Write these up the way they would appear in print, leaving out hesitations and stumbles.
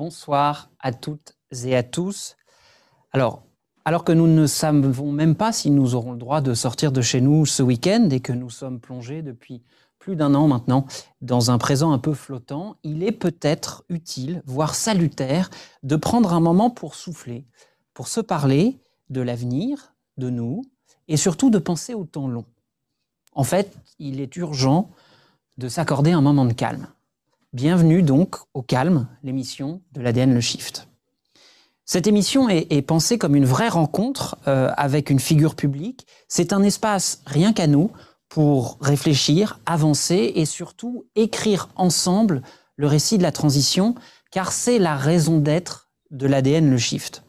Bonsoir à toutes et à tous. Alors que nous ne savons même pas si nous aurons le droit de sortir de chez nous ce week-end et que nous sommes plongés depuis plus d'un an maintenant dans un présent un peu flottant, il est peut-être utile, voire salutaire, de prendre un moment pour souffler, pour se parler de l'avenir, de nous, et surtout de penser au temps long. En fait, il est urgent de s'accorder un moment de calme. Bienvenue donc au Calme, l'émission de l'ADN Le Shift. Cette émission est pensée comme une vraie rencontre avec une figure publique. C'est un espace rien qu'à nous pour réfléchir, avancer et surtout écrire ensemble le récit de la transition, car c'est la raison d'être de l'ADN Le Shift.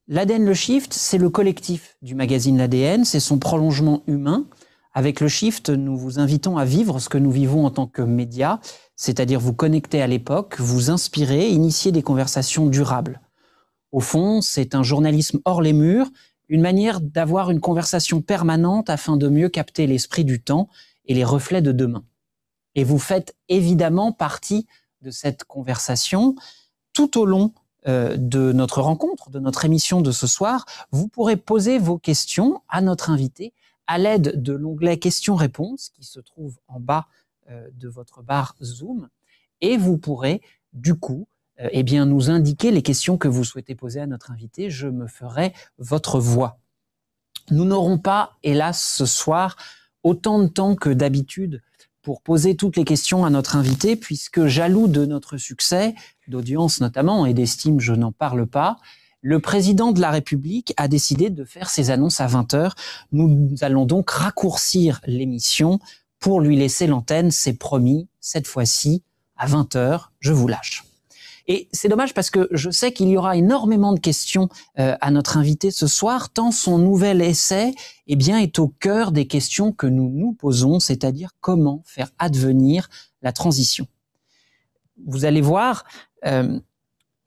L'ADN Le Shift, c'est le collectif du magazine L'ADN, c'est son prolongement humain. Avec Le Shift, nous vous invitons à vivre ce que nous vivons en tant que médias, c'est-à-dire vous connecter à l'époque, vous inspirer, initier des conversations durables. Au fond, c'est un journalisme hors les murs, une manière d'avoir une conversation permanente afin de mieux capter l'esprit du temps et les reflets de demain. Et vous faites évidemment partie de cette conversation. Tout au long de notre rencontre, de notre émission de ce soir, vous pourrez poser vos questions à notre invité à l'aide de l'onglet questions-réponses qui se trouve en bas de votre barre Zoom, et vous pourrez du coup nous indiquer les questions que vous souhaitez poser à notre invité. Je me ferai votre voix. Nous n'aurons pas, hélas, ce soir, autant de temps que d'habitude pour poser toutes les questions à notre invité, puisque jaloux de notre succès, d'audience notamment, et d'estime, je n'en parle pas, le président de la République a décidé de faire ses annonces à 20h. Nous allons donc raccourcir l'émission pour lui laisser l'antenne. C'est promis, cette fois-ci, à 20h, je vous lâche. Et c'est dommage parce que je sais qu'il y aura énormément de questions à notre invité ce soir, tant son nouvel essai est au cœur des questions que nous nous posons, c'est-à-dire comment faire advenir la transition. Vous allez voir,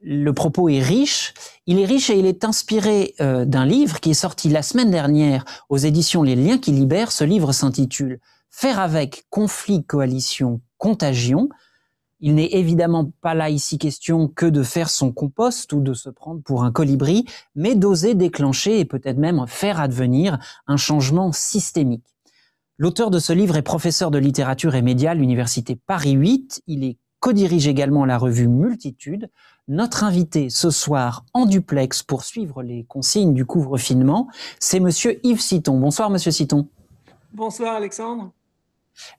le propos est riche. Il est riche et il est inspiré d'un livre qui est sorti la semaine dernière aux éditions Les Liens qui libèrent. Ce livre s'intitule « Faire avec, conflit, coalition, contagion ». Il n'est évidemment pas là ici question que de faire son compost ou de se prendre pour un colibri, mais d'oser déclencher et peut-être même faire advenir un changement systémique. L'auteur de ce livre est professeur de littérature et médias à l'université Paris 8. Il co-dirige également la revue Multitude. Notre invité ce soir en duplex pour suivre les consignes du couvre-finement, c'est monsieur Yves Citon. Bonsoir monsieur Citon. Bonsoir Alexandre.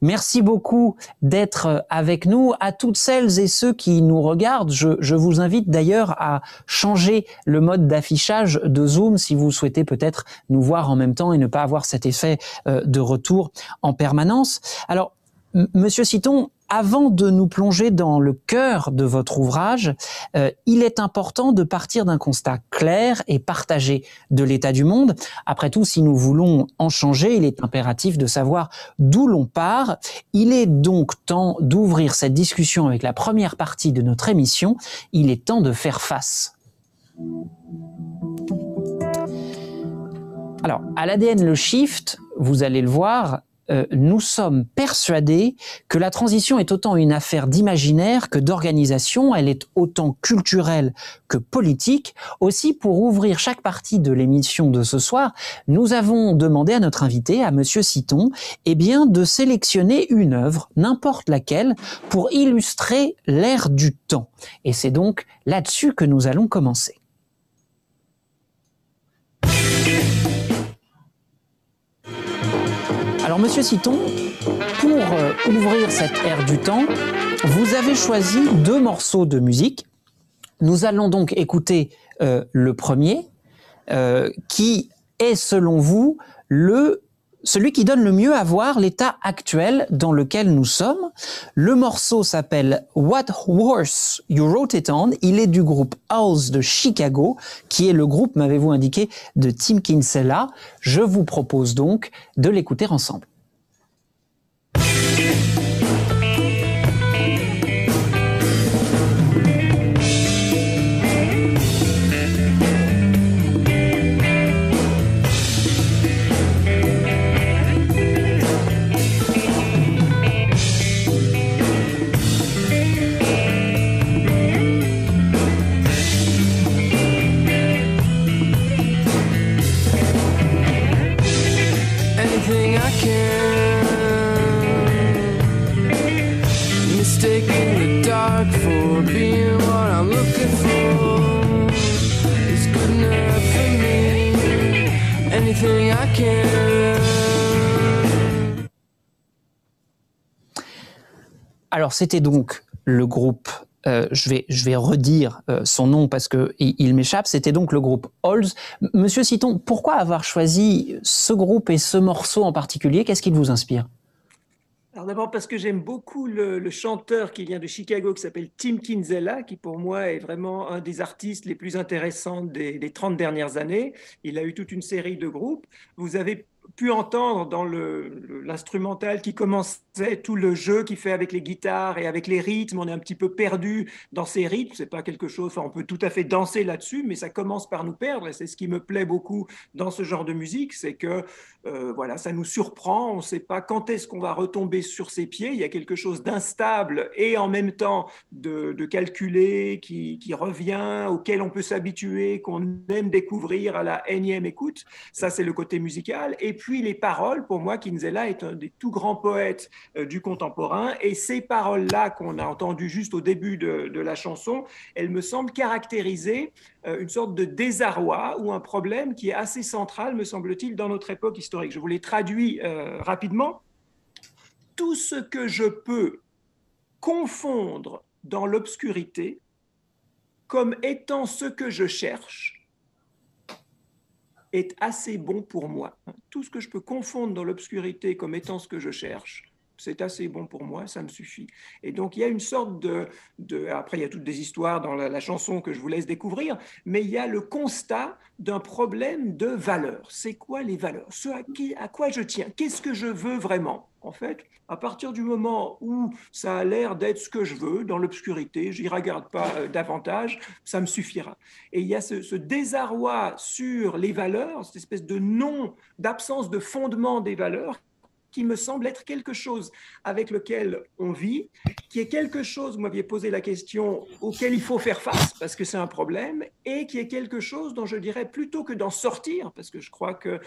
Merci beaucoup d'être avec nous. À toutes celles et ceux qui nous regardent, je vous invite d'ailleurs à changer le mode d'affichage de Zoom si vous souhaitez peut-être nous voir en même temps et ne pas avoir cet effet de retour en permanence. Alors, monsieur Citon, avant de nous plonger dans le cœur de votre ouvrage, il est important de partir d'un constat clair et partagé de l'état du monde. Après tout, si nous voulons en changer, il est impératif de savoir d'où l'on part. Il est donc temps d'ouvrir cette discussion avec la première partie de notre émission. Il est temps de faire face. Alors, à l'ADN Le Shift, vous allez le voir, nous sommes persuadés que la transition est autant une affaire d'imaginaire que d'organisation, elle est autant culturelle que politique. Aussi, pour ouvrir chaque partie de l'émission de ce soir, nous avons demandé à notre invité, à monsieur Citon, de sélectionner une œuvre, n'importe laquelle, pour illustrer l'ère du temps. Et c'est donc là-dessus que nous allons commencer. Alors, monsieur Citon, pour ouvrir cette ère du temps, vous avez choisi 2 morceaux de musique. Nous allons donc écouter le premier, qui est, selon vous, celui qui donne le mieux à voir l'état actuel dans lequel nous sommes. Le morceau s'appelle « What Horse You Wrote It On ». Il est du groupe Owls de Chicago, qui est le groupe, m'avez-vous indiqué, de Tim Kinsella. Je vous propose donc de l'écouter ensemble. Alors, c'était donc le groupe, je vais redire son nom parce qu'il m'échappe, c'était donc le groupe Halls. Monsieur Citon, pourquoi avoir choisi ce groupe et ce morceau en particulier? Qu'est-ce qui vous inspire? Alors d'abord parce que j'aime beaucoup le chanteur qui vient de Chicago qui s'appelle Tim Kinsella, qui pour moi est vraiment un des artistes les plus intéressants des 30 dernières années. Il a eu toute une série de groupes. Vous avez pu entendre dans l'instrumental qui commençait tout le jeu qu'il fait avec les guitares et avec les rythmes. On est un petit peu perdu dans ces rythmes. C'est pas quelque chose, enfin, on peut tout à fait danser là-dessus, mais ça commence par nous perdre. Et c'est ce qui me plaît beaucoup dans ce genre de musique, c'est que voilà, ça nous surprend. On ne sait pas quand est-ce qu'on va retomber sur ses pieds. Il y a quelque chose d'instable et en même temps de calculé qui revient, auquel on peut s'habituer, qu'on aime découvrir à la énième écoute. Ça, c'est le côté musical. Et puis les paroles, pour moi, Kinsella est un des tout grands poètes du contemporain. Et ces paroles-là qu'on a entendues juste au début de la chanson, elles me semblent caractériser une sorte de désarroi ou un problème qui est assez central, me semble-t-il, dans notre époque historique. Je vous les traduis rapidement. Tout ce que je peux confondre dans l'obscurité comme étant ce que je cherche est assez bon pour moi. Tout ce que je peux confondre dans l'obscurité comme étant ce que je cherche, c'est assez bon pour moi, ça me suffit. Et donc, il y a une sorte après, il y a toutes des histoires dans la chanson que je vous laisse découvrir, mais il y a le constat d'un problème de valeur. C'est quoi les valeurs? Ce à quoi je tiens? Qu'est-ce que je veux vraiment? En fait, à partir du moment où ça a l'air d'être ce que je veux, dans l'obscurité, je n'y regarde pas davantage, ça me suffira. Et il y a ce désarroi sur les valeurs, cette espèce de d'absence de fondement des valeurs, qui me semble être quelque chose avec lequel on vit, qui est quelque chose, vous m'aviez posé la question, auquel il faut faire face, parce que c'est un problème, et qui est quelque chose dont je dirais, plutôt que d'en sortir, parce que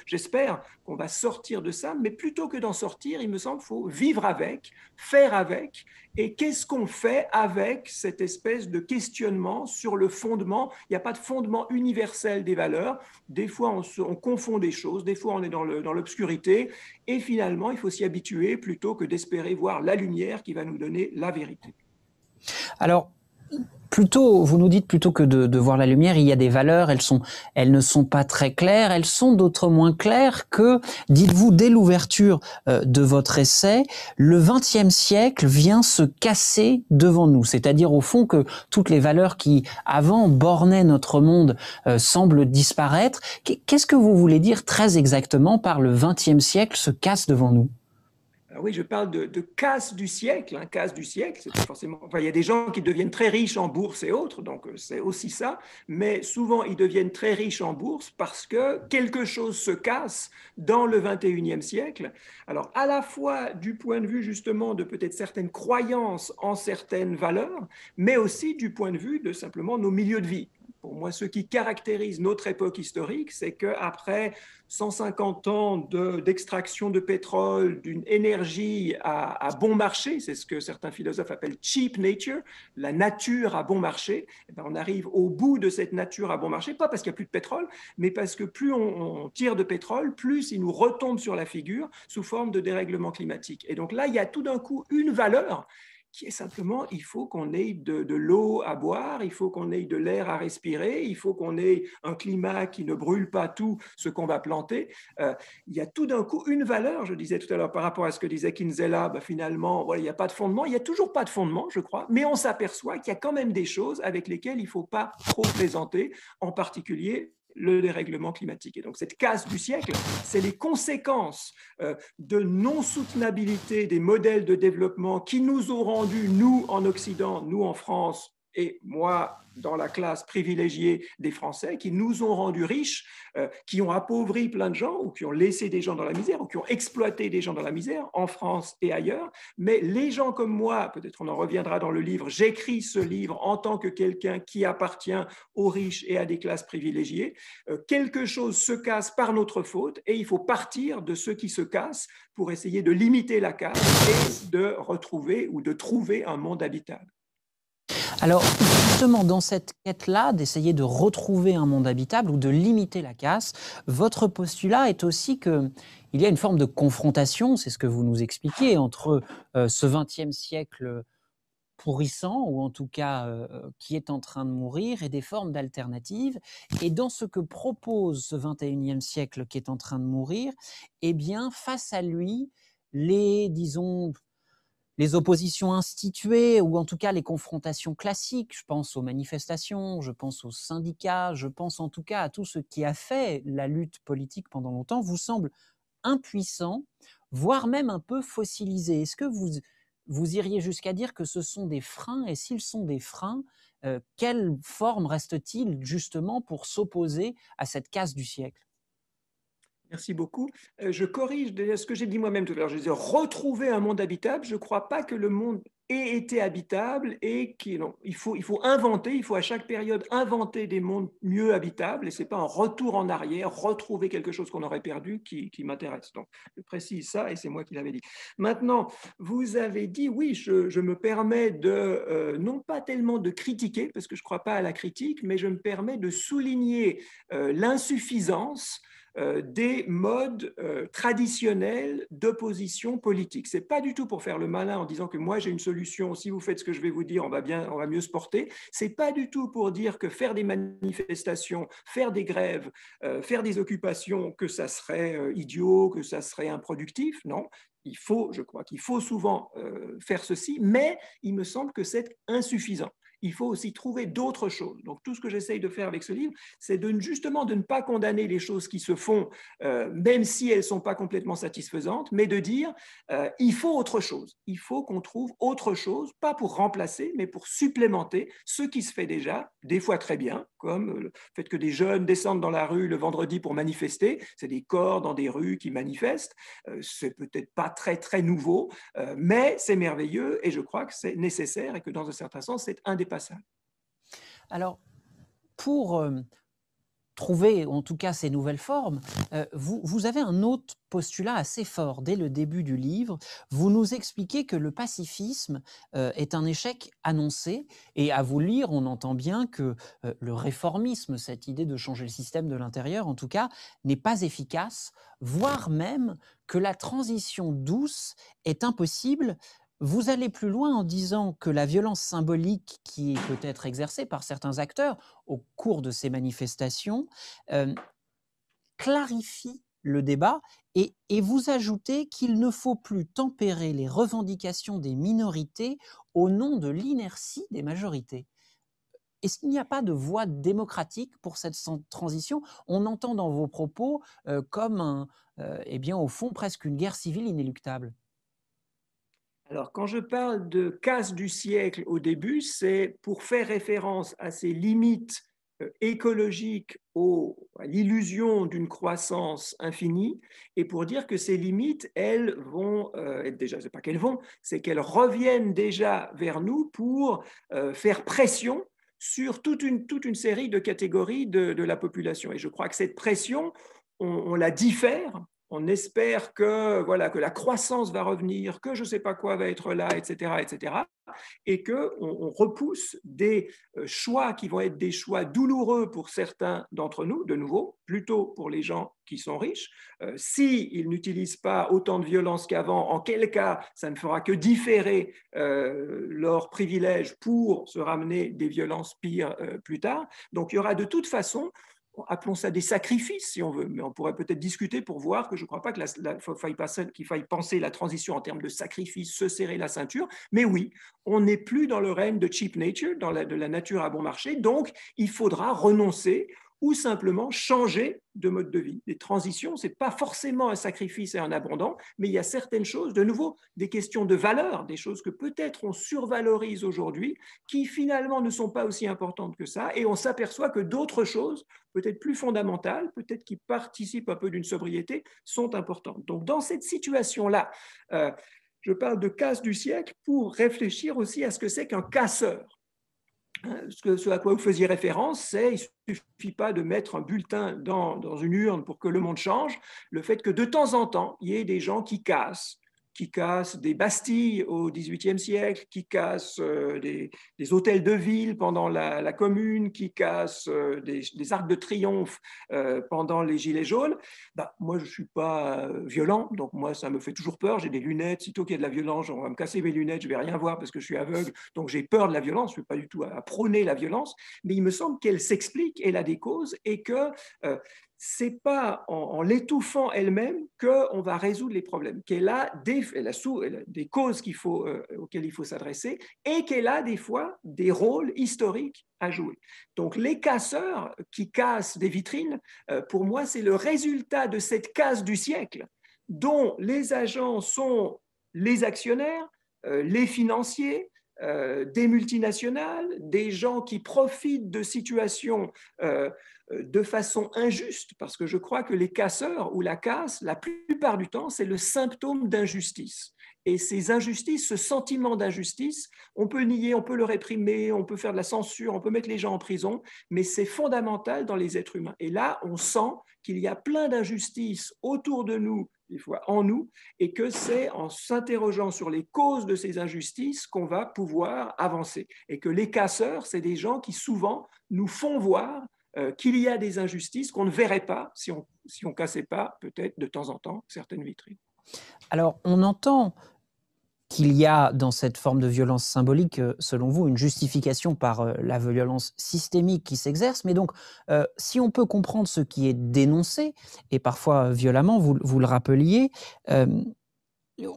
j'espère qu'on va sortir de ça, mais plutôt que d'en sortir, il me semble qu'il faut vivre avec, faire avec, et qu'est-ce qu'on fait avec cette espèce de questionnement sur le fondement? Il n'y a pas de fondement universel des valeurs. Des fois, on confond des choses, des fois, on est dans l'obscurité, et finalement, il faut s'y habituer plutôt que d'espérer voir la lumière qui va nous donner la vérité. Alors, vous nous dites plutôt que de voir la lumière, il y a des valeurs, elles ne sont pas très claires, elles sont d'autres moins claires que, dites-vous, dès l'ouverture de votre essai, le XXe siècle vient se casser devant nous. C'est-à-dire, au fond, que toutes les valeurs qui, avant, bornaient notre monde, semblent disparaître. Qu'est-ce que vous voulez dire très exactement par le XXe siècle se casse devant nous? Alors oui, je parle de casse du siècle. Casse du siècle, c'est pas forcément. Enfin, il y a des gens qui deviennent très riches en bourse et autres, donc c'est aussi ça. Mais souvent, ils deviennent très riches en bourse parce que quelque chose se casse dans le 21e siècle. Alors, à la fois du point de vue justement de peut-être certaines croyances en certaines valeurs, mais aussi du point de vue de simplement nos milieux de vie. Pour moi, ce qui caractérise notre époque historique, c'est qu'après 150 ans d'extraction de pétrole, d'une énergie à bon marché, c'est ce que certains philosophes appellent cheap nature, la nature à bon marché, et bien on arrive au bout de cette nature à bon marché, pas parce qu'il n'y a plus de pétrole, mais parce que plus on tire de pétrole, plus il nous retombe sur la figure sous forme de dérèglement climatique. Et donc là, il y a tout d'un coup une valeur qui est simplement, il faut qu'on ait de l'eau à boire, il faut qu'on ait de l'air à respirer, il faut qu'on ait un climat qui ne brûle pas tout ce qu'on va planter. Il y a tout d'un coup une valeur, je disais tout à l'heure par rapport à ce que disait Kinsella, finalement, voilà, il n'y a pas de fondement, il n'y a toujours pas de fondement, je crois, mais on s'aperçoit qu'il y a quand même des choses avec lesquelles il ne faut pas trop plaisanter, en particulier le dérèglement climatique. Et donc cette casse du siècle, c'est les conséquences de non-soutenabilité des modèles de développement qui nous ont rendu, nous en Occident, nous en France, et moi dans la classe privilégiée des Français, qui nous ont rendus riches, qui ont appauvri plein de gens, ou qui ont laissé des gens dans la misère, ou qui ont exploité des gens dans la misère, en France et ailleurs. Mais les gens comme moi, peut-être on en reviendra dans le livre, j'écris ce livre en tant que quelqu'un qui appartient aux riches et à des classes privilégiées. Quelque chose se casse par notre faute, et il faut partir de ce qui se casse pour essayer de limiter la casse et de retrouver ou de trouver un monde habitable. Alors, justement, dans cette quête-là, d'essayer de retrouver un monde habitable ou de limiter la casse, votre postulat est aussi qu'il y a une forme de confrontation, c'est ce que vous nous expliquez, entre ce XXe siècle pourrissant, ou en tout cas qui est en train de mourir, et des formes d'alternatives. Et dans ce que propose ce XXIe siècle qui est en train de mourir, eh bien, face à lui, disons, les oppositions instituées, ou en tout cas les confrontations classiques, je pense aux manifestations, je pense aux syndicats, je pense en tout cas à tout ce qui a fait la lutte politique pendant longtemps, vous semble impuissant, voire même un peu fossilisé. Est-ce que vous iriez jusqu'à dire que ce sont des freins? Et s'ils sont des freins, quelle forme reste-t-il justement pour s'opposer à cette casse du siècle? Merci beaucoup. Je corrige déjà ce que j'ai dit moi-même tout à l'heure. Je disais retrouver un monde habitable. Je ne crois pas que le monde ait été habitable et non, il faut inventer, il faut à chaque période inventer des mondes mieux habitables et ce n'est pas un retour en arrière, retrouver quelque chose qu'on aurait perdu qui m'intéresse. Donc, je précise ça et c'est moi qui l'avais dit. Maintenant, vous avez dit, oui, je me permets non pas tellement de critiquer, parce que je ne crois pas à la critique, mais je me permets de souligner l'insuffisance des modes traditionnels d'opposition politique. Ce n'est pas du tout pour faire le malin en disant que moi j'ai une solution, si vous faites ce que je vais vous dire, on va mieux se porter. Ce n'est pas du tout pour dire que faire des manifestations, faire des grèves, faire des occupations, que ça serait idiot, que ça serait improductif. Non, je crois qu'il faut souvent faire ceci, mais il me semble que c'est insuffisant. Il faut aussi trouver d'autres choses. Donc, tout ce que j'essaye de faire avec ce livre, c'est justement de ne pas condamner les choses qui se font, même si elles ne sont pas complètement satisfaisantes, mais de dire il faut autre chose. Il faut qu'on trouve autre chose, pas pour remplacer, mais pour supplémenter ce qui se fait déjà, des fois très bien, comme le fait que des jeunes descendent dans la rue le vendredi pour manifester. C'est des corps dans des rues qui manifestent. C'est peut-être pas très, très nouveau, mais c'est merveilleux et je crois que c'est nécessaire et que dans un certain sens, c'est indépassable. Alors, pour trouver en tout cas ces nouvelles formes, vous avez un autre postulat assez fort dès le début du livre. Vous nous expliquez que le pacifisme est un échec annoncé, et à vous lire, on entend bien que le réformisme, cette idée de changer le système de l'intérieur en tout cas, n'est pas efficace, voire même que la transition douce est impossible. Vous allez plus loin en disant que la violence symbolique qui est peut-être exercée par certains acteurs au cours de ces manifestations euh, clarifie le débat, et vous ajoutez qu'il ne faut plus tempérer les revendications des minorités au nom de l'inertie des majorités. Est-ce qu'il n'y a pas de voie démocratique pour cette transition? On entend dans vos propos comme eh bien, au fond, presque une guerre civile inéluctable. Alors, quand je parle de casse du siècle au début, c'est pour faire référence à ces limites écologiques, à l'illusion d'une croissance infinie, et pour dire que ces limites, elles vont, déjà, c'est pas qu'elles vont, c'est qu'elles reviennent déjà vers nous pour faire pression sur toute une série de catégories de la population. Et je crois que cette pression, on la diffère. On espère que, voilà, que la croissance va revenir, que je ne sais pas quoi va être là, etc., etc., et qu'on repousse des choix qui vont être des choix douloureux pour certains d'entre nous, de nouveau, plutôt pour les gens qui sont riches. S'ils n'utilisent pas autant de violence qu'avant, en quel cas ça ne fera que différer leurs privilèges pour se ramener des violences pires plus tard. Donc il y aura de toute façon, appelons ça des sacrifices si on veut, mais on pourrait peut-être discuter pour voir que je ne crois pas qu'il faille penser la transition en termes de sacrifice, se serrer la ceinture, mais oui, on n'est plus dans le règne de cheap nature, de la nature à bon marché, donc il faudra renoncer ou simplement changer de mode de vie. Les transitions, ce n'est pas forcément un sacrifice et un abandon, mais il y a certaines choses, de nouveau, des questions de valeur, des choses que peut-être on survalorise aujourd'hui, qui finalement ne sont pas aussi importantes que ça, et on s'aperçoit que d'autres choses, peut-être plus fondamentales, peut-être qui participent un peu d'une sobriété, sont importantes. Donc dans cette situation-là, je parle de casse du siècle pour réfléchir aussi à ce que c'est qu'un casseur. Ce à quoi vous faisiez référence, c'est qu'il ne suffit pas de mettre un bulletin dans une urne pour que le monde change. Le fait que de temps en temps, il y ait des gens qui cassent, qui cassent des bastilles au XVIIIe siècle, qui cassent des hôtels de ville pendant la Commune, qui cassent des arcs de triomphe pendant les Gilets jaunes. Bah, moi, je ne suis pas violent, donc moi, ça me fait toujours peur. J'ai des lunettes. Sitôt qu'il y a de la violence, on va me casser mes lunettes, je ne vais rien voir parce que je suis aveugle. Donc, j'ai peur de la violence. Je ne suis pas du tout à prôner la violence, mais il me semble qu'elle s'explique, elle a des causes et que ce n'est pas en l'étouffant elle-même qu'on va résoudre les problèmes, qu'elle a des causes auxquelles il faut s'adresser et qu'elle a des fois des rôles historiques à jouer. Donc les casseurs qui cassent des vitrines, pour moi, c'est le résultat de cette casse du siècle dont les agents sont les actionnaires, les financiers, des multinationales, des gens qui profitent de situations de façon injuste, parce que je crois que les casseurs ou la casse, la plupart du temps, c'est le symptôme d'injustice. Et ces injustices, ce sentiment d'injustice, on peut le nier, on peut le réprimer, on peut faire de la censure, on peut mettre les gens en prison, mais c'est fondamental dans les êtres humains. Et là, on sent qu'il y a plein d'injustices autour de nous, des fois en nous, et que c'est en s'interrogeant sur les causes de ces injustices qu'on va pouvoir avancer. Et que les casseurs, c'est des gens qui souvent nous font voir qu'il y a des injustices qu'on ne verrait pas si on ne cassait pas peut-être de temps en temps certaines vitrines. Alors, on entend qu'il y a dans cette forme de violence symbolique, selon vous, une justification par la violence systémique qui s'exerce. Mais donc, si on peut comprendre ce qui est dénoncé, et parfois violemment, vous le rappeliez,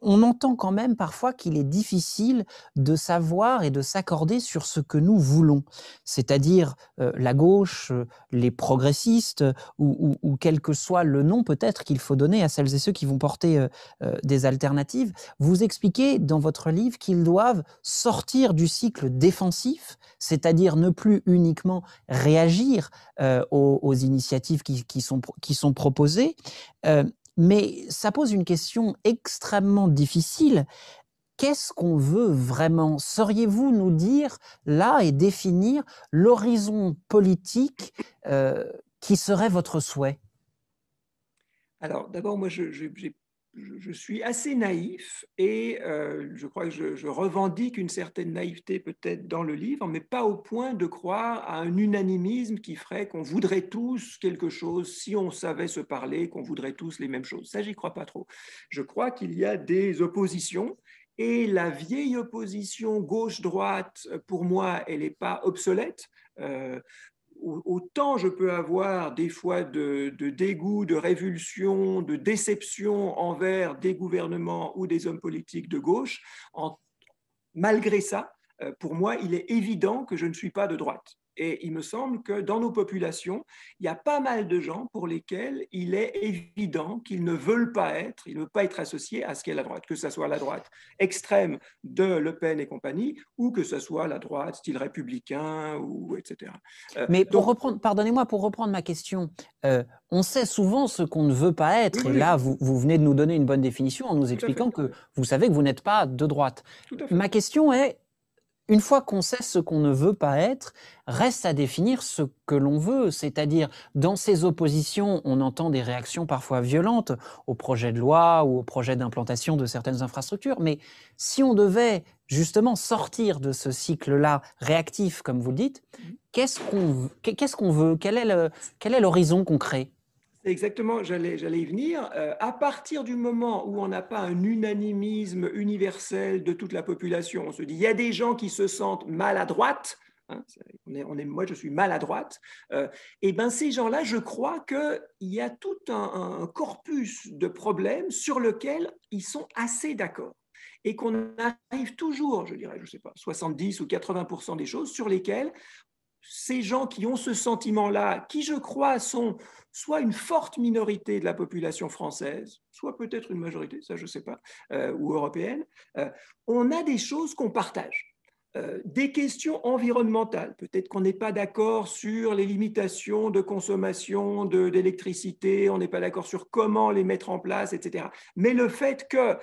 on entend quand même parfois qu'il est difficile de savoir et de s'accorder sur ce que nous voulons, c'est-à-dire la gauche, les progressistes, ou quel que soit le nom peut-être qu'il faut donner à celles et ceux qui vont porter des alternatives. Vous expliquez dans votre livre qu'ils doivent sortir du cycle défensif, c'est-à-dire ne plus uniquement réagir aux initiatives qui sont proposées, mais ça pose une question extrêmement difficile. Qu'est-ce qu'on veut vraiment? Sauriez-vous nous dire, là, et définir l'horizon politique qui serait votre souhait? Alors, d'abord, moi, je suis assez naïf et je crois que je revendique une certaine naïveté peut-être dans le livre, mais pas au point de croire à un unanimisme qui ferait qu'on voudrait tous quelque chose, si on savait se parler, qu'on voudrait tous les mêmes choses. Ça, j'y crois pas trop. Je crois qu'il y a des oppositions et la vieille opposition gauche-droite, pour moi, elle n'est pas obsolète. Autant je peux avoir des fois de dégoût, de révulsion, de déception envers des gouvernements ou des hommes politiques de gauche, malgré ça, pour moi, il est évident que je ne suis pas de droite. Et il me semble que dans nos populations, il y a pas mal de gens pour lesquels il est évident qu'ils ne veulent pas être, ils ne veulent pas être associés à ce qu'est la droite, que ce soit la droite extrême de Le Pen et compagnie, ou que ce soit la droite style républicain, ou etc. Mais pardonnez-moi, pour reprendre ma question, on sait souvent ce qu'on ne veut pas être, oui, et là, vous venez de nous donner une bonne définition en nous expliquant que vous savez que vous n'êtes pas de droite. Ma question est, une fois qu'on sait ce qu'on ne veut pas être, reste à définir ce que l'on veut. C'est-à-dire, dans ces oppositions, on entend des réactions parfois violentes au projet de loi ou au projet d'implantation de certaines infrastructures. Mais si on devait justement sortir de ce cycle-là réactif, comme vous le dites, qu'est-ce qu'on veut? Quel est l'horizon qu'on crée? Exactement, j'allais y venir. À partir du moment où on n'a pas un unanimisme universel de toute la population, on se dit il y a des gens qui se sentent mal à droite, hein, moi je suis mal à droite, et ben ces gens-là, je crois qu'il y a tout un corpus de problèmes sur lequel ils sont assez d'accord. Et qu'on arrive toujours, je dirais, je ne sais pas, 70 ou 80% des choses sur lesquelles ces gens qui ont ce sentiment-là, qui je crois sont soit une forte minorité de la population française, soit peut-être une majorité, ça je ne sais pas, ou européenne, on a des choses qu'on partage. Des questions environnementales. Peut-être qu'on n'est pas d'accord sur les limitations de consommation d'électricité, on n'est pas d'accord sur comment les mettre en place, etc. Mais le fait que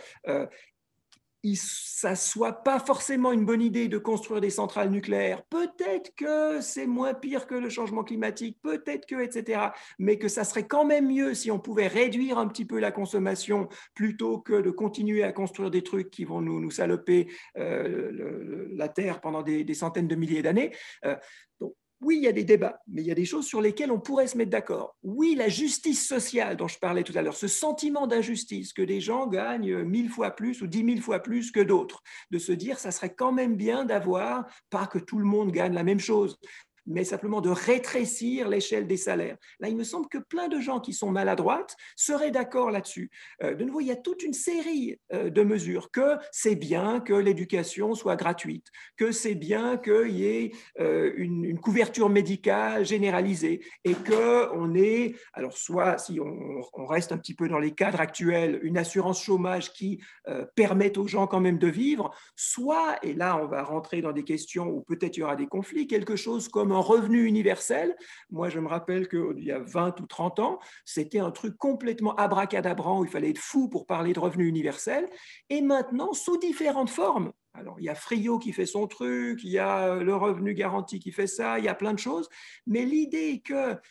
ça ne soit pas forcément une bonne idée de construire des centrales nucléaires. Peut-être que c'est moins pire que le changement climatique, peut-être que, etc. Mais que ça serait quand même mieux si on pouvait réduire un petit peu la consommation plutôt que de continuer à construire des trucs qui vont nous saloper la Terre pendant des centaines de milliers d'années. Donc, oui, il y a des débats, mais il y a des choses sur lesquelles on pourrait se mettre d'accord. Oui, la justice sociale dont je parlais tout à l'heure, ce sentiment d'injustice que des gens gagnent 1000 fois plus ou 10 000 fois plus que d'autres, de se dire ça serait quand même bien d'avoir, pas que tout le monde gagne la même chose, mais simplement de rétrécir l'échelle des salaires. Là, il me semble que plein de gens qui sont maladroites seraient d'accord là-dessus. De nouveau, il y a toute une série de mesures, que c'est bien que l'éducation soit gratuite, que c'est bien qu'il y ait une couverture médicale généralisée et qu'on ait, alors soit si on reste un petit peu dans les cadres actuels, une assurance chômage qui permette aux gens quand même de vivre, soit, et là on va rentrer dans des questions où peut-être il y aura des conflits, quelque chose comme un revenu universel. Moi, je me rappelle qu'il y a 20 ou 30 ans, c'était un truc complètement abracadabrant où il fallait être fou pour parler de revenu universel. Et maintenant, sous différentes formes. Alors, il y a Frio qui fait son truc, il y a le revenu garanti qui fait ça, il y a plein de choses. Mais l'idée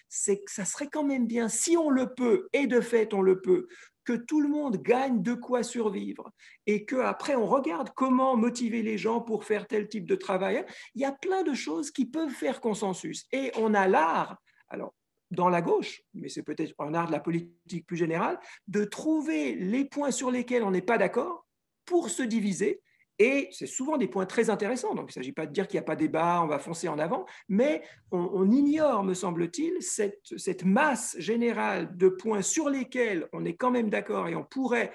c'est que ça serait quand même bien, si on le peut, et de fait on le peut, que tout le monde gagne de quoi survivre et qu'après on regarde comment motiver les gens pour faire tel type de travail. Il y a plein de choses qui peuvent faire consensus. Et on a l'art, alors dans la gauche, mais c'est peut-être un art de la politique plus générale, de trouver les points sur lesquels on n'est pas d'accord pour se diviser. Et c'est souvent des points très intéressants. Donc, il ne s'agit pas de dire qu'il n'y a pas débat, on va foncer en avant, mais on ignore, me semble-t-il, cette masse générale de points sur lesquels on est quand même d'accord et on pourrait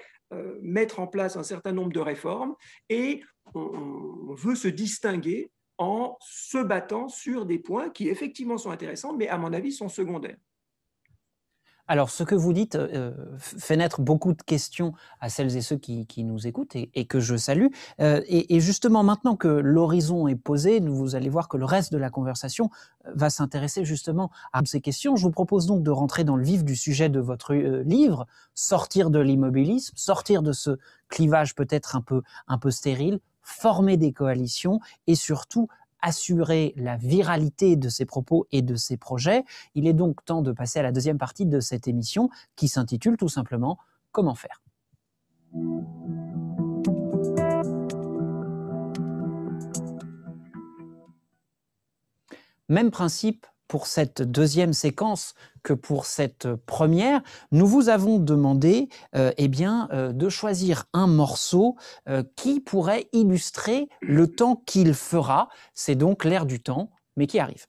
mettre en place un certain nombre de réformes. Et on veut se distinguer en se battant sur des points qui effectivement sont intéressants, mais à mon avis sont secondaires. Alors, ce que vous dites fait naître beaucoup de questions à celles et ceux qui nous écoutent et que je salue. Et justement, maintenant que l'horizon est posé, vous allez voir que le reste de la conversation va s'intéresser justement à ces questions. Je vous propose donc de rentrer dans le vif du sujet de votre livre, sortir de l'immobilisme, sortir de ce clivage peut-être un peu stérile, former des coalitions et surtout assurer la viralité de ses propos et de ses projets. Il est donc temps de passer à la deuxième partie de cette émission qui s'intitule tout simplement « Comment faire ?» Même principe pour cette deuxième séquence que pour cette première. Nous vous avons demandé de choisir un morceau qui pourrait illustrer le temps qu'il fera. C'est donc l'air du temps, mais qui arrive.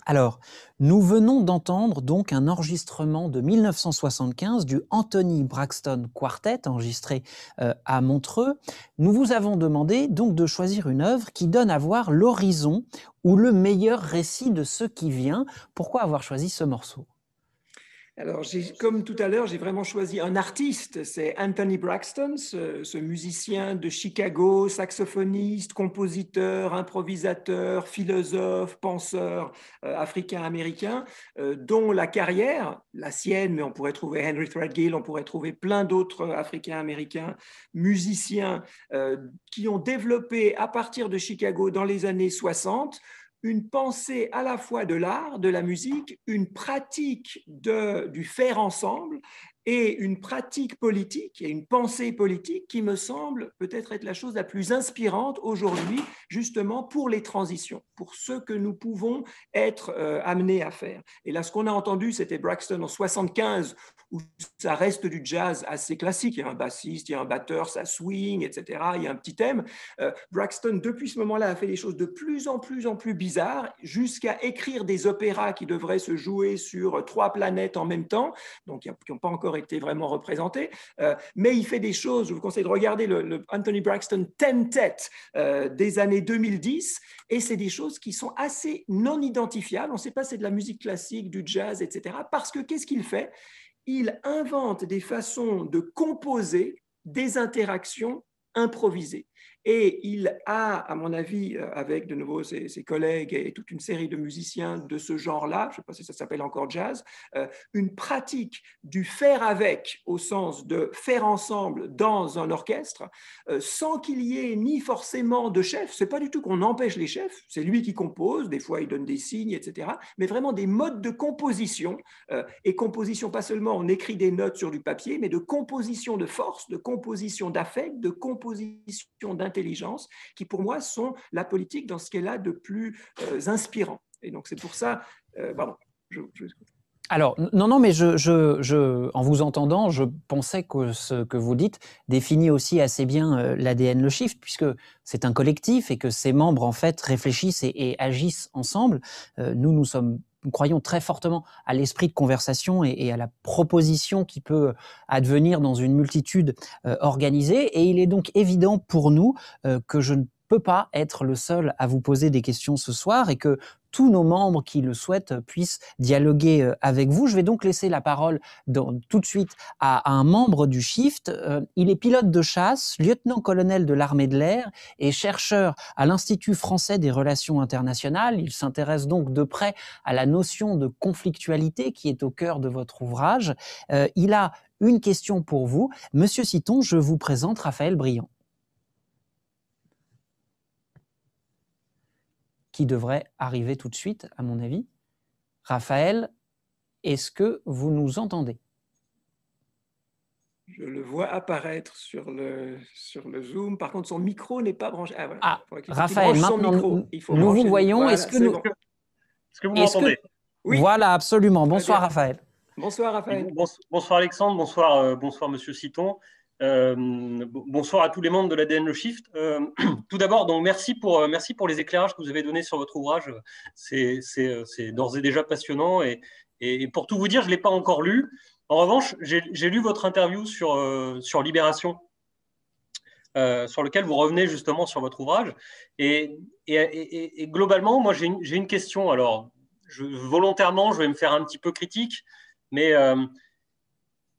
Alors, nous venons d'entendre donc un enregistrement de 1975 du Anthony Braxton Quartet, enregistré à Montreux. Nous vous avons demandé donc de choisir une œuvre qui donne à voir l'horizon ou le meilleur récit de ce qui vient. Pourquoi avoir choisi ce morceau ? Alors, comme tout à l'heure, j'ai vraiment choisi un artiste, c'est Anthony Braxton, ce musicien de Chicago, saxophoniste, compositeur, improvisateur, philosophe, penseur africain-américain, dont la carrière, la sienne, mais on pourrait trouver Henry Threadgill, on pourrait trouver plein d'autres africains-américains, musiciens qui ont développé à partir de Chicago dans les années 60 une pensée à la fois de l'art, de la musique, une pratique du faire ensemble et une pratique politique et une pensée politique qui me semble peut-être être la chose la plus inspirante aujourd'hui, justement pour les transitions, pour ce que nous pouvons être amenés à faire. Et là, ce qu'on a entendu, c'était Braxton en 75, où ça reste du jazz assez classique. Il y a un bassiste, il y a un batteur, ça swing, etc. Il y a un petit thème. Braxton, depuis ce moment-là, a fait des choses de plus en plus bizarres, jusqu'à écrire des opéras qui devraient se jouer sur 3 planètes en même temps, donc qui n'ont pas encore été vraiment représentés. Mais il fait des choses, je vous conseille de regarder le Anthony Braxton Tentet des années 2010, et c'est des choses qui sont assez non identifiables. On ne sait pas si c'est de la musique classique, du jazz, etc. Parce que qu'est-ce qu'il fait? Il invente des façons de composer des interactions improvisées. Et il a, à mon avis, avec de nouveau ses collègues et toute une série de musiciens de ce genre-là, je ne sais pas si ça s'appelle encore jazz, une pratique du faire avec, au sens de faire ensemble dans un orchestre, sans qu'il y ait ni forcément de chef. Ce n'est pas du tout qu'on empêche les chefs, c'est lui qui compose, des fois il donne des signes, etc. Mais vraiment des modes de composition, et composition pas seulement on écrit des notes sur du papier, mais de composition de force, de composition d'affect, de composition d'intelligence, qui pour moi sont la politique dans ce qu'elle a de plus inspirant. Et donc c'est pour ça, pardon, je Alors, non, mais en vous entendant, je pensais que ce que vous dites définit aussi assez bien l'ADN Le Shift, puisque c'est un collectif et que ses membres, en fait, réfléchissent et agissent ensemble. Nous croyons très fortement à l'esprit de conversation et à la proposition qui peut advenir dans une multitude organisée. Et il est donc évident pour nous que je ne peux pas être le seul à vous poser des questions ce soir et que tous nos membres qui le souhaitent puissent dialoguer avec vous. Je vais donc laisser la parole tout de suite à un membre du Shift. Il est pilote de chasse, lieutenant-colonel de l'armée de l'air et chercheur à l'Institut français des relations internationales. Il s'intéresse donc de près à la notion de conflictualité qui est au cœur de votre ouvrage. Il a une question pour vous. Monsieur Citon, je vous présente Raphaël Briand, qui devrait arriver tout de suite, à mon avis. Raphaël, est-ce que vous nous entendez? Je le vois apparaître sur le Zoom. Par contre, son micro n'est pas branché. Ah, Raphaël, maintenant, nous vous voyons. Voilà, est-ce que vous m'entendez? Oui. Voilà, absolument. Bonsoir, Raphaël. Bonsoir, Raphaël. Bonsoir, Alexandre. Bonsoir, Monsieur Citon. Bonsoir à tous les membres de l'ADN Le Shift. Tout d'abord, donc merci pour les éclairages que vous avez donnés sur votre ouvrage. C'est d'ores et déjà passionnant. Et pour tout vous dire, je ne l'ai pas encore lu. En revanche, j'ai lu votre interview sur Libération, sur lequel vous revenez justement sur votre ouvrage. Et globalement, moi, j'ai une question. Alors, volontairement, je vais me faire un petit peu critique, mais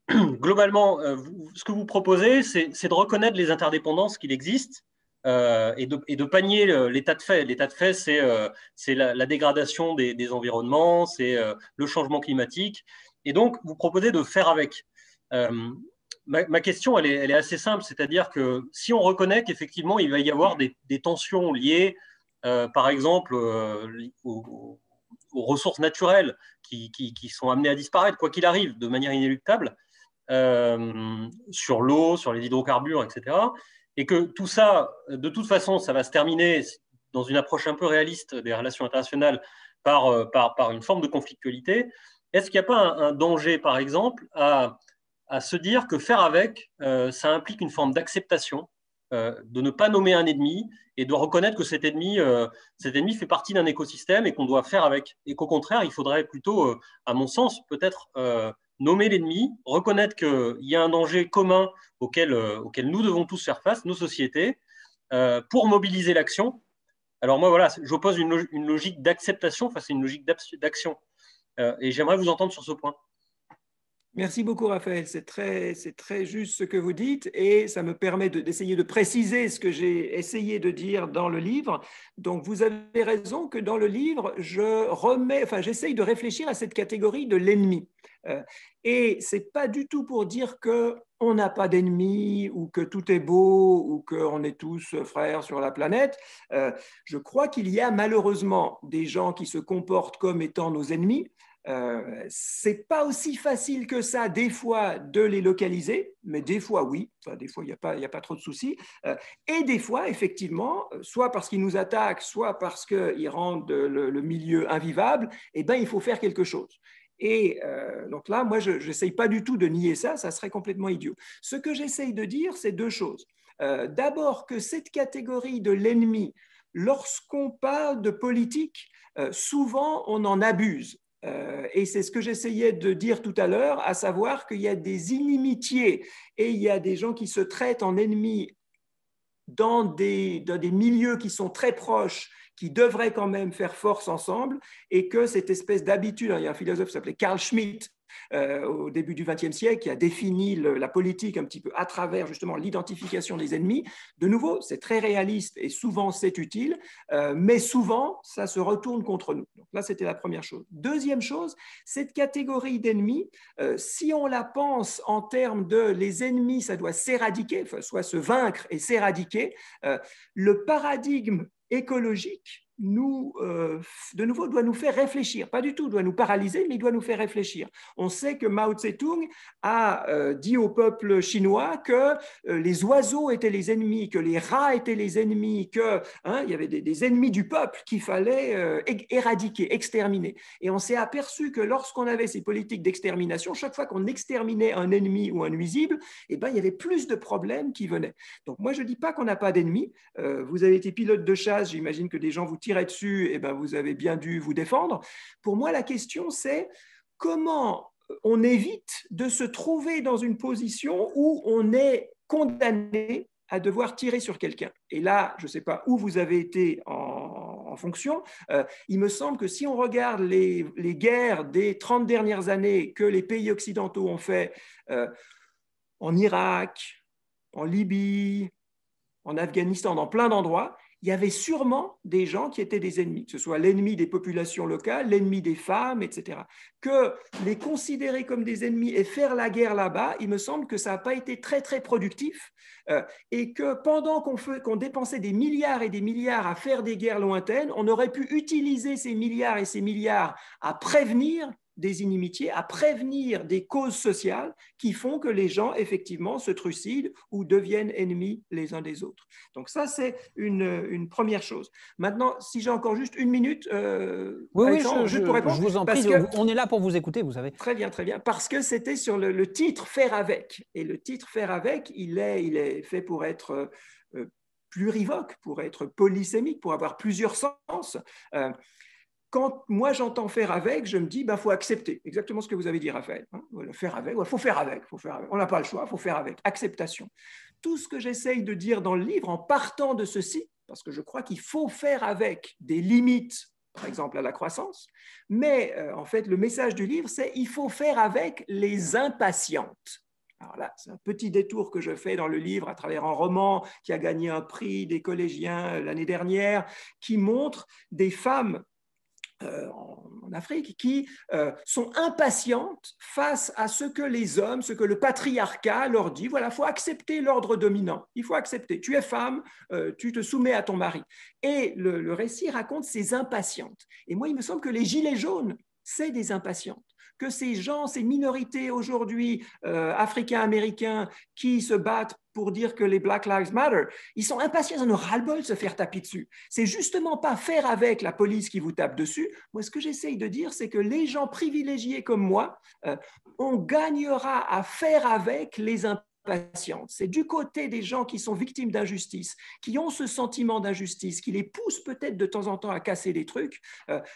globalement, ce que vous proposez, c'est de reconnaître les interdépendances qu'il existe et de panier l'état de fait. L'état de fait, c'est la dégradation des environnements, c'est le changement climatique. Et donc, vous proposez de faire avec. Ma question, elle est assez simple, c'est-à-dire que si on reconnaît qu'effectivement, il va y avoir des tensions liées, par exemple, aux ressources naturelles qui sont amenées à disparaître, quoi qu'il arrive, de manière inéluctable, sur l'eau, sur les hydrocarbures, etc. Et que tout ça, de toute façon, ça va se terminer dans une approche un peu réaliste des relations internationales par une forme de conflictualité. Est-ce qu'il n'y a pas un danger, par exemple, à se dire que faire avec, ça implique une forme d'acceptation, de ne pas nommer un ennemi et de reconnaître que cet ennemi fait partie d'un écosystème et qu'on doit faire avec. Et qu'au contraire, il faudrait plutôt, à mon sens, peut-être nommer l'ennemi, reconnaître qu'il y a un danger commun auquel nous devons tous faire face, nos sociétés, pour mobiliser l'action. Alors moi, voilà, j'oppose une logique d'acceptation face à une logique d'action. Et j'aimerais vous entendre sur ce point. Merci beaucoup, Raphaël. C'est très juste ce que vous dites et ça me permet d'essayer de préciser ce que j'ai essayé de dire dans le livre. Donc, vous avez raison que dans le livre, j'essaye de réfléchir à cette catégorie de l'ennemi. Et ce n'est pas du tout pour dire qu'on n'a pas d'ennemis ou que tout est beau ou qu'on est tous frères sur la planète. Je crois qu'il y a malheureusement des gens qui se comportent comme étant nos ennemis. C'est pas aussi facile que ça, des fois, de les localiser, mais des fois, oui. Enfin, des fois, il n'y a pas trop de soucis. Et des fois, effectivement, soit parce qu'ils nous attaquent, soit parce qu'ils rendent le milieu invivable, eh ben, il faut faire quelque chose. Et donc là, moi, je n'essaye pas du tout de nier ça, ça serait complètement idiot. Ce que j'essaye de dire, c'est deux choses. D'abord, que cette catégorie de l'ennemi, lorsqu'on parle de politique, souvent on en abuse. Et c'est ce que j'essayais de dire tout à l'heure, à savoir qu'il y a des inimitiés et il y a des gens qui se traitent en ennemis dans des milieux qui sont très proches, qui devraient quand même faire force ensemble, et que cette espèce d'habitude, il y a un philosophe qui s'appelait Carl Schmitt, au début du XXe siècle, qui a défini la politique un petit peu à travers justement l'identification des ennemis. De nouveau, c'est très réaliste et souvent c'est utile, mais souvent ça se retourne contre nous. Donc là, c'était la première chose. Deuxième chose, cette catégorie d'ennemis, si on la pense en termes de les ennemis, ça doit s'éradiquer, soit se vaincre et s'éradiquer, le paradigme écologique de nouveau, doit nous faire réfléchir. Pas du tout, doit nous paralyser, mais il doit nous faire réfléchir. On sait que Mao Tse-tung a dit au peuple chinois que les oiseaux étaient les ennemis, que les rats étaient les ennemis, qu'il y avait des ennemis du peuple qu'il fallait éradiquer, exterminer. Et on s'est aperçu que lorsqu'on avait ces politiques d'extermination, chaque fois qu'on exterminait un ennemi ou un nuisible, eh ben, il y avait plus de problèmes qui venaient. Donc moi, je ne dis pas qu'on n'a pas d'ennemis. Vous avez été pilote de chasse, j'imagine que des gens vous tirent dessus, et ben vous avez bien dû vous défendre. Pour moi, la question, c'est comment on évite de se trouver dans une position où on est condamné à devoir tirer sur quelqu'un. Et là, je ne sais pas où vous avez été en fonction, il me semble que si on regarde les guerres des 30 dernières années que les pays occidentaux ont fait en Irak, en Libye, en Afghanistan, dans plein d'endroits, il y avait sûrement des gens qui étaient des ennemis, que ce soit l'ennemi des populations locales, l'ennemi des femmes, etc. Que les considérer comme des ennemis et faire la guerre là-bas, il me semble que ça n'a pas été très, très productif et que pendant qu'on dépensait des milliards et des milliards à faire des guerres lointaines, on aurait pu utiliser ces milliards et ces milliards à prévenir des inimitiés, à prévenir des causes sociales qui font que les gens, effectivement, se trucident ou deviennent ennemis les uns des autres. Donc ça, c'est une première chose. Maintenant, si j'ai encore juste une minute, Alexandre, juste pour répondre, je vous en prie, on est là pour vous écouter, vous savez. Très bien, parce que c'était sur le titre « Faire avec ». Et le titre « Faire avec », il est fait pour être plurivoque, pour être polysémique, pour avoir plusieurs sens. Quand moi j'entends faire avec, je me dis, il faut accepter. Exactement ce que vous avez dit, Raphaël. Faire avec, faut faire avec. On n'a pas le choix, il faut faire avec. Acceptation. Tout ce que j'essaye de dire dans le livre, en partant de ceci, parce que je crois qu'il faut faire avec des limites, par exemple à la croissance, mais en fait, le message du livre, c'est il faut faire avec les impatientes. Alors là, c'est un petit détour que je fais dans le livre à travers un roman qui a gagné un prix des collégiens l'année dernière, qui montre des femmes en Afrique qui sont impatientes face à ce que les hommes, ce que le patriarcat leur dit. Voilà, il faut accepter l'ordre dominant. Il faut accepter. Tu es femme, tu te soumets à ton mari. Et le récit raconte ces impatientes. Et moi, il me semble que les gilets jaunes, c'est des impatientes. Que ces gens, ces minorités aujourd'hui africains-américains qui se battent pour dire que les Black Lives Matter, ils sont impatients, ils en ont ras-le-bol de se faire taper dessus. C'est justement pas faire avec la police qui vous tape dessus. Moi, ce que j'essaye de dire, c'est que les gens privilégiés comme moi, on gagnera à faire avec les impatients. C'est du côté des gens qui sont victimes d'injustice, qui ont ce sentiment d'injustice, qui les pousse peut-être de temps en temps à casser des trucs,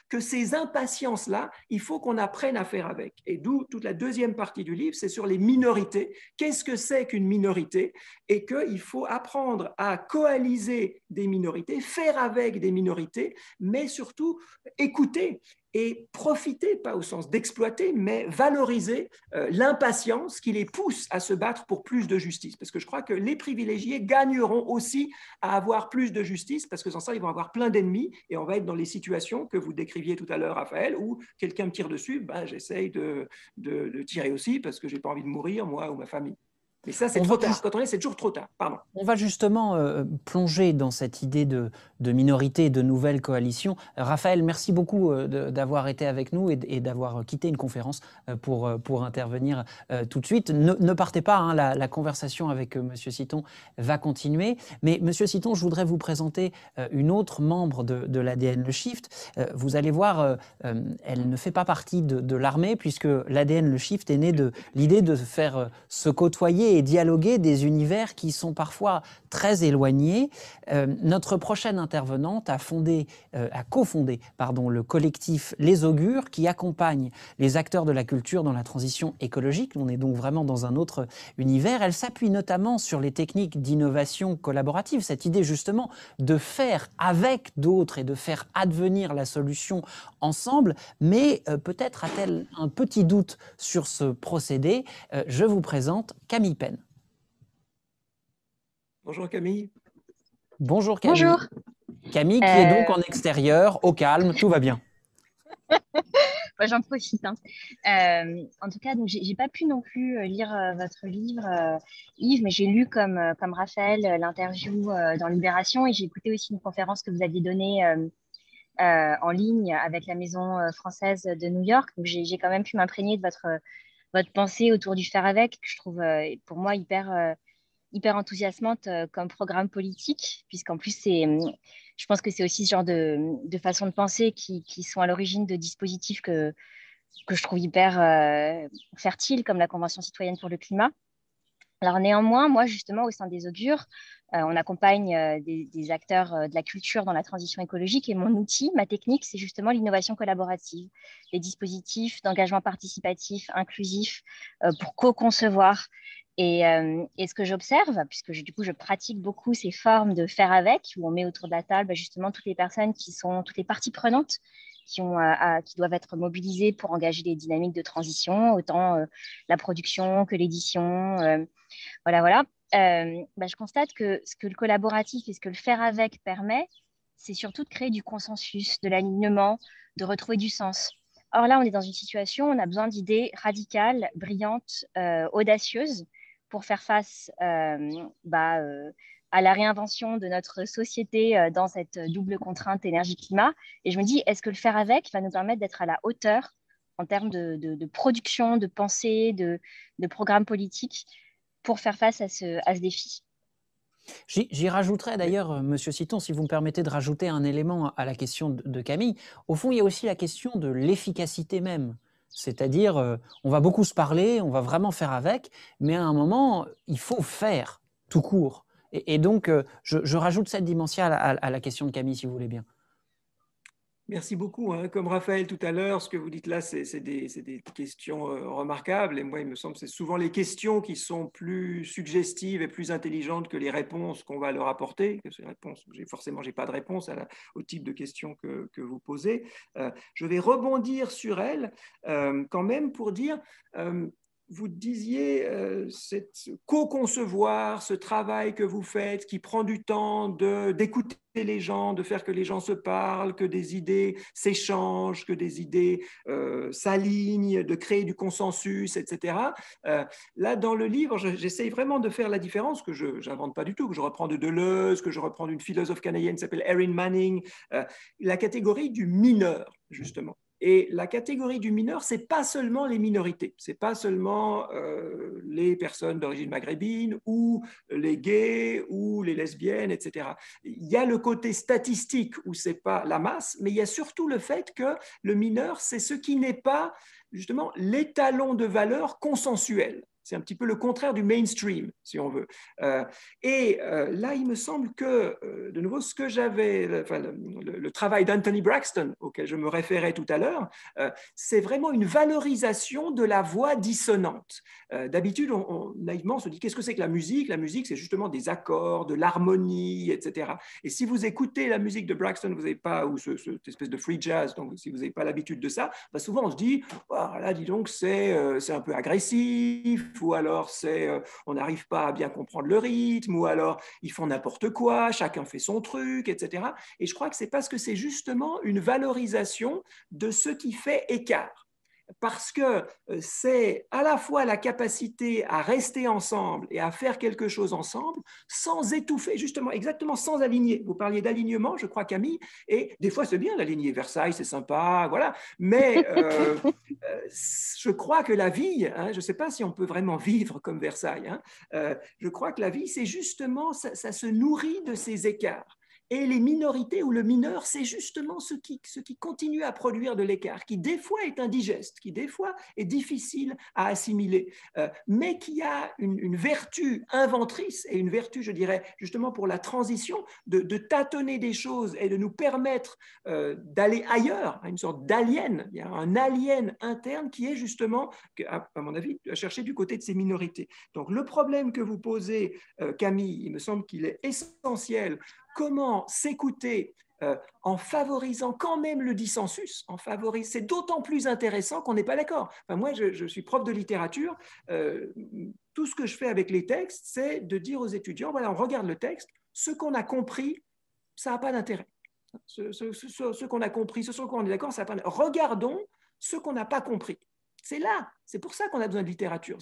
que ces impatiences-là, il faut qu'on apprenne à faire avec. Et d'où toute la deuxième partie du livre, c'est sur les minorités. Qu'est-ce que c'est qu'une minorité? Et qu'il faut apprendre à coaliser des minorités, faire avec des minorités, mais surtout écouter et profiter, pas au sens d'exploiter, mais valoriser l'impatience qui les pousse à se battre pour plus de justice. Parce que je crois que les privilégiés gagneront aussi à avoir plus de justice, parce que sans ça, ils vont avoir plein d'ennemis, et on va être dans les situations que vous décriviez tout à l'heure, Raphaël, où quelqu'un me tire dessus, j'essaye de tirer aussi, parce que je n'ai pas envie de mourir, moi ou ma famille. Mais ça, c'est trop tard. Quand on est, c'est toujours trop tard. Pardon. On va justement plonger dans cette idée de minorité, de nouvelles coalitions. Raphaël, merci beaucoup d'avoir été avec nous et d'avoir quitté une conférence pour intervenir tout de suite. Ne partez pas, hein, la conversation avec Monsieur Citon va continuer. Mais Monsieur Citon, je voudrais vous présenter une autre membre de l'ADN Le Shift. Vous allez voir, elle ne fait pas partie de l'armée, puisque l'ADN Le Shift est né de l'idée de faire se côtoyer et dialoguer des univers qui sont parfois très éloignés. Notre prochaine intervenante a cofondé le collectif Les Augures, qui accompagne les acteurs de la culture dans la transition écologique. On est donc vraiment dans un autre univers. Elle s'appuie notamment sur les techniques d'innovation collaborative, cette idée justement de faire avec d'autres et de faire advenir la solution ensemble. Mais peut-être a-t-elle un petit doute sur ce procédé. Je vous présente Camille Penn. Bonjour Camille. Bonjour Camille. Bonjour. Camille qui est donc en extérieur, au calme, tout va bien. J'en profite. Hein. En tout cas, j'ai pas pu non plus lire votre livre, Yves, mais j'ai lu comme Raphaël l'interview dans Libération, et j'ai écouté aussi une conférence que vous aviez donnée en ligne avec la Maison française de New York. Donc j'ai quand même pu m'imprégner de votre pensée autour du faire avec, que je trouve pour moi hyper enthousiasmante comme programme politique, puisqu'en plus je pense que c'est aussi ce genre de façon de penser qui sont à l'origine de dispositifs que je trouve hyper fertiles, comme la Convention citoyenne pour le climat. Alors néanmoins, moi justement au sein des Augures, on accompagne des acteurs de la culture dans la transition écologique, et mon outil, ma technique, c'est justement l'innovation collaborative, les dispositifs d'engagement participatif, inclusif, pour co-concevoir. Et ce que j'observe, puisque du coup je pratique beaucoup ces formes de faire avec, où on met autour de la table justement toutes les personnes toutes les parties prenantes qui doivent être mobilisées pour engager des dynamiques de transition, autant la production que l'édition, voilà. Je constate que ce que le collaboratif et ce que le faire avec permet, c'est surtout de créer du consensus, de l'alignement, de retrouver du sens. Or là, on est dans une situation où on a besoin d'idées radicales, brillantes, audacieuses, pour faire face à la réinvention de notre société dans cette double contrainte énergie-climat. Et je me dis, est-ce que le faire avec va nous permettre d'être à la hauteur en termes de production, de pensée, de programmes politiques pour faire face à ce défi? J'y rajouterais d'ailleurs, Monsieur Citon, si vous me permettez de rajouter un élément à la question de Camille. Au fond, il y a aussi la question de l'efficacité même. C'est-à-dire, on va beaucoup se parler, on va vraiment faire avec, mais à un moment, il faut faire tout court. Et donc, je rajoute cette dimension à la question de Camille, si vous voulez bien. Merci beaucoup. Hein. Comme Raphaël tout à l'heure, ce que vous dites là, c'est des questions remarquables. Et moi, il me semble que c'est souvent les questions qui sont plus suggestives et plus intelligentes que les réponses qu'on va leur apporter. Que ces réponses, forcément, je n'ai pas de réponse au type de questions que vous posez. Je vais rebondir sur elles quand même pour dire... vous disiez co-concevoir ce travail que vous faites, qui prend du temps d'écouter les gens, de faire que les gens se parlent, que des idées s'échangent, que des idées s'alignent, de créer du consensus, etc. Là, dans le livre, j'essaye vraiment de faire la différence, que je n'invente pas du tout, que je reprends de Deleuze, que je reprends d'une philosophe canadienne qui s'appelle Erin Manning, la catégorie du mineur, justement. Et la catégorie du mineur, ce n'est pas seulement les minorités, ce n'est pas seulement les personnes d'origine maghrébine ou les gays ou les lesbiennes, etc. Il y a le côté statistique où ce n'est pas la masse, mais il y a surtout le fait que le mineur, c'est ce qui n'est pas justement l'étalon de valeur consensuel. C'est un petit peu le contraire du mainstream, si on veut. Là, il me semble que, de nouveau, ce que j'avais, le travail d'Anthony Braxton, auquel je me référais tout à l'heure, c'est vraiment une valorisation de la voix dissonante. D'habitude, naïvement, on se dit, qu'est-ce que c'est que la musique? La musique, c'est justement des accords, de l'harmonie, etc. Et si vous écoutez la musique de Braxton, vous n'avez pas, ou cette espèce de free jazz, donc si vous n'avez pas l'habitude de ça, souvent on se dit, oh, là, dis donc, c'est un peu agressif, ou alors on n'arrive pas à bien comprendre le rythme, ou alors ils font n'importe quoi, chacun fait son truc, etc. Et je crois que c'est parce que c'est justement une valorisation de ce qui fait écart. parce que c'est à la fois la capacité à rester ensemble et à faire quelque chose ensemble sans étouffer, justement, exactement sans aligner. Vous parliez d'alignement, je crois, Camille, et des fois c'est bien d'aligner. Versailles, c'est sympa, voilà, mais je crois que la vie, hein, je ne sais pas si on peut vraiment vivre comme Versailles, hein, je crois que la vie, c'est justement, ça se nourrit de ces écarts. Et les minorités ou le mineur, c'est justement ce qui continue à produire de l'écart, qui des fois est indigeste, qui des fois est difficile à assimiler, mais qui a une vertu inventrice et une vertu, je dirais, justement pour la transition, de tâtonner des choses et de nous permettre d'aller ailleurs, à une sorte d'alien. Il y a un alien interne qui est justement, à mon avis, à chercher du côté de ces minorités. Donc le problème que vous posez, Camille, il me semble qu'il est essentiel. Comment s'écouter en favorisant quand même le dissensus, c'est d'autant plus intéressant qu'on n'est pas d'accord. Enfin, moi, je suis prof de littérature. Tout ce que je fais avec les textes, c'est de dire aux étudiants, voilà, on regarde le texte, ce qu'on a compris, ça n'a pas d'intérêt. Ce qu'on a compris, ce sur quoi on est d'accord, ça n'a pas d'intérêt. Regardons ce qu'on n'a pas compris. C'est là, c'est pour ça qu'on a besoin de littérature,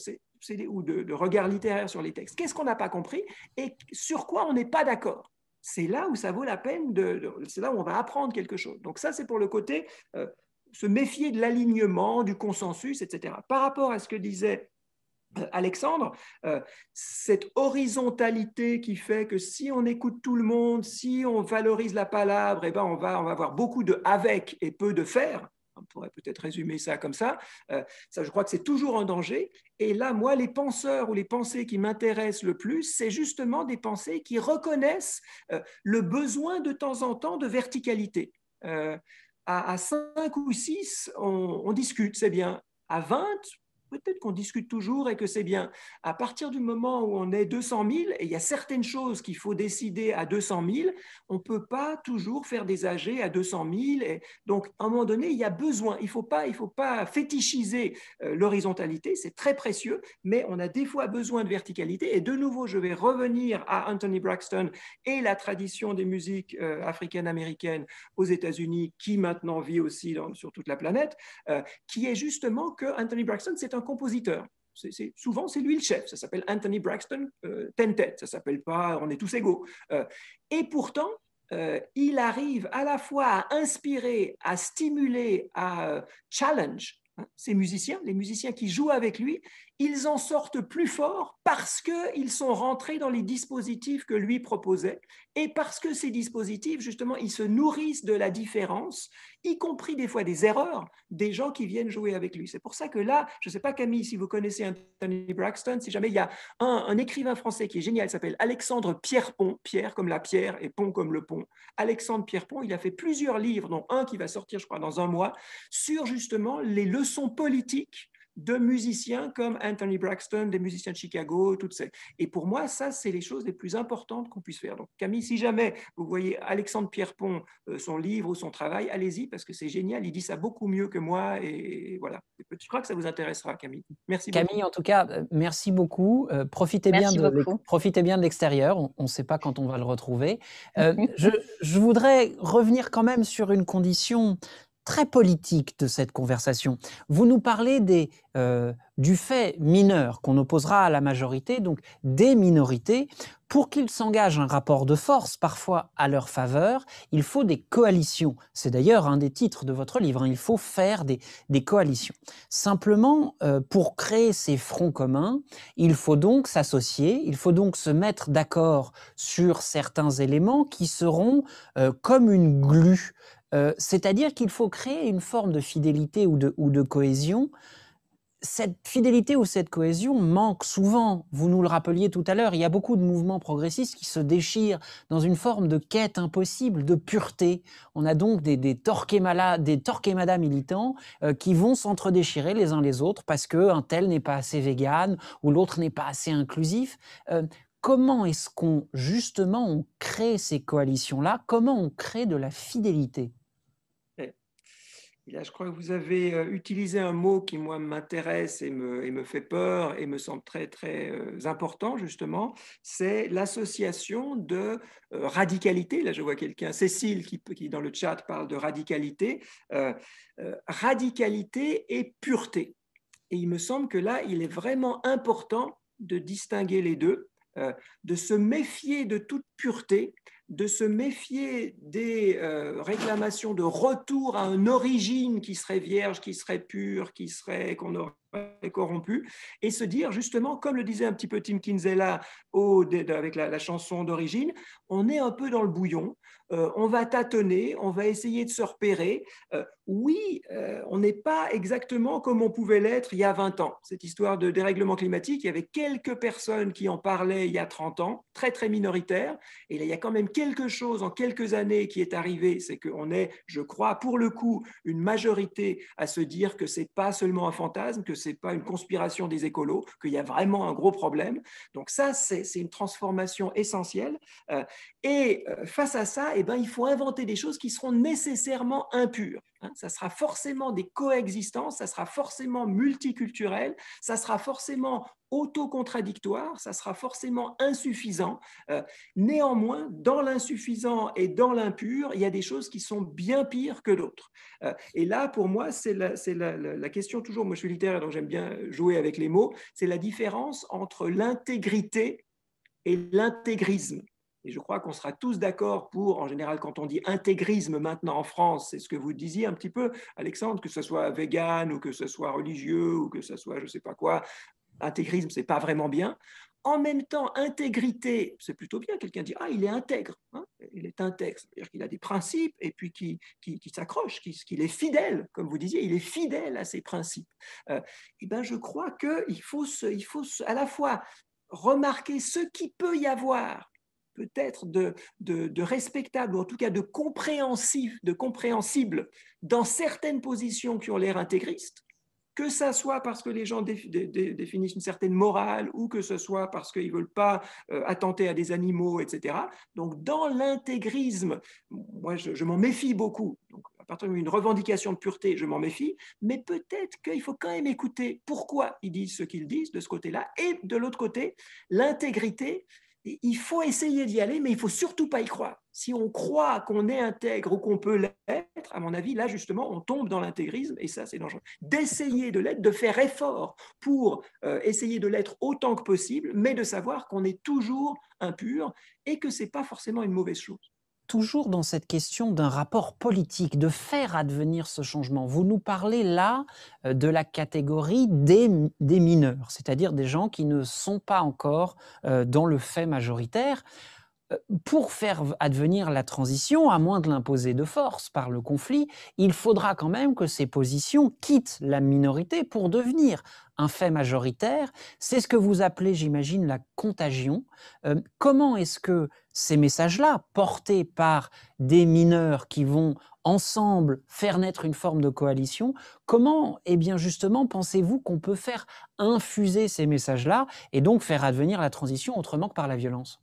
ou de regard littéraire sur les textes. Qu'est-ce qu'on n'a pas compris et sur quoi on n'est pas d'accord? C'est là où ça vaut la peine, c'est là où on va apprendre quelque chose. Donc ça, c'est pour le côté se méfier de l'alignement, du consensus, etc. Par rapport à ce que disait Alexandre, cette horizontalité qui fait que si on écoute tout le monde, si on valorise la palabre, eh ben on va avoir beaucoup de avec et peu de faire. On pourrait peut-être résumer ça comme ça. Ça, je crois que c'est toujours un danger. Et là, moi, les penseurs ou les pensées qui m'intéressent le plus, c'est justement des pensées qui reconnaissent le besoin de temps en temps de verticalité. À 5 ou 6, on discute, c'est bien. À 20, peut-être qu'on discute toujours et que c'est bien. À partir du moment où on est 200 000, et il y a certaines choses qu'il faut décider à 200 000, on ne peut pas toujours faire des AG à 200 000. Et donc, à un moment donné, il y a besoin. Il ne faut pas fétichiser l'horizontalité, c'est très précieux, mais on a des fois besoin de verticalité. Et de nouveau, je vais revenir à Anthony Braxton et la tradition des musiques africaines-américaines aux États-Unis, qui maintenant vit aussi sur toute la planète, qui est justement que Anthony Braxton, c'est un compositeur. Souvent, c'est lui le chef. Ça s'appelle Anthony Braxton Tentet. Ça ne s'appelle pas On est tous égaux. Et pourtant, il arrive à la fois à inspirer, à stimuler, à challenge ces musiciens, les musiciens qui jouent avec lui, ils en sortent plus forts parce qu'ils sont rentrés dans les dispositifs que lui proposait et parce que ces dispositifs, justement, ils se nourrissent de la différence, y compris des fois des erreurs des gens qui viennent jouer avec lui. C'est pour ça que là, je ne sais pas Camille, si vous connaissez Anthony Braxton, si jamais il y a un écrivain français qui est génial, il s'appelle Alexandre Pierrepont, Pierre comme la pierre et Pont comme le pont. Alexandre Pierrepont, il a fait plusieurs livres, dont un qui va sortir, je crois, dans un mois, sur justement les leçons politiques de musiciens comme Anthony Braxton, des musiciens de Chicago, toutes ces. Et pour moi, ça, c'est les choses les plus importantes qu'on puisse faire. Donc, Camille, si jamais vous voyez Alexandre Pierrepont, son livre ou son travail, allez-y, parce que c'est génial, il dit ça beaucoup mieux que moi, et voilà. Je crois que ça vous intéressera, Camille. Merci beaucoup. Camille, en tout cas, merci beaucoup. Profitez bien de l'extérieur, on ne sait pas quand on va le retrouver. Je voudrais revenir quand même sur une condition très politique de cette conversation. Vous nous parlez du fait mineur qu'on opposera à la majorité, donc des minorités. Pour qu'ils s'engagent un rapport de force, parfois à leur faveur, il faut des coalitions. C'est d'ailleurs un des titres de votre livre, hein. Il faut faire des coalitions. Simplement, pour créer ces fronts communs, il faut donc s'associer, il faut donc se mettre d'accord sur certains éléments qui seront comme une glu. C'est-à-dire qu'il faut créer une forme de fidélité ou de cohésion. Cette fidélité ou cette cohésion manque souvent. Vous nous le rappeliez tout à l'heure, il y a beaucoup de mouvements progressistes qui se déchirent dans une forme de quête impossible, de pureté. On a donc des Torquemada militants qui vont s'entre-déchirer les uns les autres parce qu'un tel n'est pas assez vegan ou l'autre n'est pas assez inclusif. Comment est-ce qu'on, justement, on crée ces coalitions-là? Comment on crée de la fidélité? Et là, je crois que vous avez utilisé un mot qui, moi, m'intéresse et me fait peur et me semble très, très important, justement. C'est l'association de radicalité. Là, je vois quelqu'un, Cécile, qui, dans le chat, parle de radicalité. Radicalité et pureté. Et il me semble que là, il est vraiment important de distinguer les deux, de se méfier de toute pureté, de se méfier des réclamations de retour à une origine qui serait vierge, qui serait pure, qu'on aurait corrompu, et se dire justement, comme le disait un petit peu Tim Kinsella avec la chanson d'origine, on est un peu dans le bouillon, on va tâtonner, on va essayer de se repérer. Oui, on n'est pas exactement comme on pouvait l'être il y a 20 ans. Cette histoire de dérèglement climatique, il y avait quelques personnes qui en parlaient il y a 30 ans, très très minoritaires, et là, il y a quand même quelque chose en quelques années qui est arrivé, c'est qu'on est, je crois, pour le coup, une majorité à se dire que c'est pas seulement un fantasme, que c'est pas une conspiration des écolos, qu'il y a vraiment un gros problème. Donc ça, c'est une transformation essentielle. Et face à ça, eh ben, il faut inventer des choses qui seront nécessairement impures. Ça sera forcément des coexistences, ça sera forcément multiculturel, ça sera forcément autocontradictoire, ça sera forcément insuffisant. Néanmoins, dans l'insuffisant et dans l'impur, il y a des choses qui sont bien pires que d'autres. Et là, pour moi, c'est la question toujours, moi je suis littéraire, donc j'aime bien jouer avec les mots, c'est la différence entre l'intégrité et l'intégrisme. Et je crois qu'on sera tous d'accord pour, en général, quand on dit intégrisme maintenant en France, c'est ce que vous disiez un petit peu, Alexandre, que ce soit vegan ou que ce soit religieux ou que ce soit je ne sais pas quoi, intégrisme, ce n'est pas vraiment bien. En même temps, intégrité, c'est plutôt bien. Quelqu'un dit, ah, il est intègre, hein, il est intègre, c'est-à-dire qu'il a des principes et puis qui s'accroche, qu'il est fidèle, comme vous disiez, il est fidèle à ses principes. Et ben, je crois qu'il faut à la fois remarquer ce qu'il peut y avoir peut-être de respectable, ou en tout cas de compréhensible dans certaines positions qui ont l'air intégristes, que ça soit parce que les gens définissent une certaine morale ou que ce soit parce qu'ils ne veulent pas attenter à des animaux, etc. Donc, dans l'intégrisme, moi, je m'en méfie beaucoup. Donc, à partir d'une revendication de pureté, je m'en méfie, mais peut-être qu'il faut quand même écouter pourquoi ils disent ce qu'ils disent de ce côté-là. Et de l'autre côté, l'intégrité, il faut essayer d'y aller, mais il ne faut surtout pas y croire. Si on croit qu'on est intègre ou qu'on peut l'être, à mon avis, là, justement, on tombe dans l'intégrisme, et ça, c'est dangereux. D'essayer de l'être, de faire effort pour essayer de l'être autant que possible, mais de savoir qu'on est toujours impur et que ce n'est pas forcément une mauvaise chose. Toujours dans cette question d'un rapport politique, de faire advenir ce changement. Vous nous parlez là de la catégorie des mineurs, c'est-à-dire des gens qui ne sont pas encore dans le fait majoritaire. Pour faire advenir la transition, à moins de l'imposer de force par le conflit, il faudra quand même que ces positions quittent la minorité pour devenir un fait majoritaire. C'est ce que vous appelez, j'imagine, la contagion. Comment est-ce que ces messages-là, portés par des mineurs qui vont ensemble faire naître une forme de coalition, comment, eh bien justement, pensez-vous qu'on peut faire infuser ces messages-là et donc faire advenir la transition autrement que par la violence ?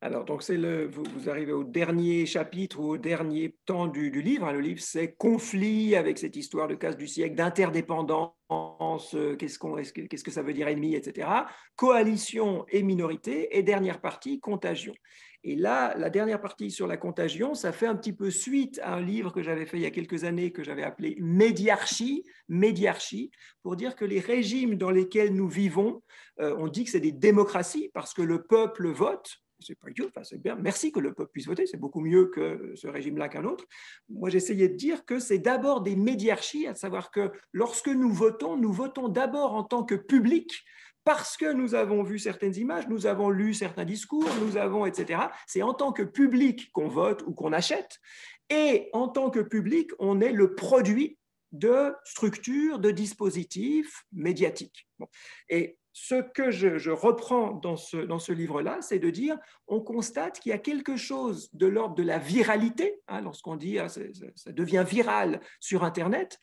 Alors, donc vous arrivez au dernier chapitre ou au dernier temps du livre. Le livre, c'est conflit avec cette histoire de casse du siècle, d'interdépendance, qu'est-ce que ça veut dire ennemi, etc. Coalition et minorité, et dernière partie, contagion. Et là, la dernière partie sur la contagion, ça fait un petit peu suite à un livre que j'avais fait il y a quelques années, que j'avais appelé Médiarchie, pour dire que les régimes dans lesquels nous vivons, on dit que c'est des démocraties parce que le peuple vote. C'est pas idiot, enfin, c'est bien. Merci que le peuple puisse voter, c'est beaucoup mieux que ce régime-là qu'un autre. Moi, j'essayais de dire que c'est d'abord des médiarchies, à savoir que lorsque nous votons d'abord en tant que public, parce que nous avons vu certaines images, nous avons lu certains discours, etc. C'est en tant que public qu'on vote ou qu'on achète, et en tant que public, on est le produit de structures, de dispositifs médiatiques. Bon. Et ce que je reprends dans ce livre-là, c'est de dire, on constate qu'il y a quelque chose de l'ordre de la viralité, hein, lorsqu'on dit ça devient viral sur Internet,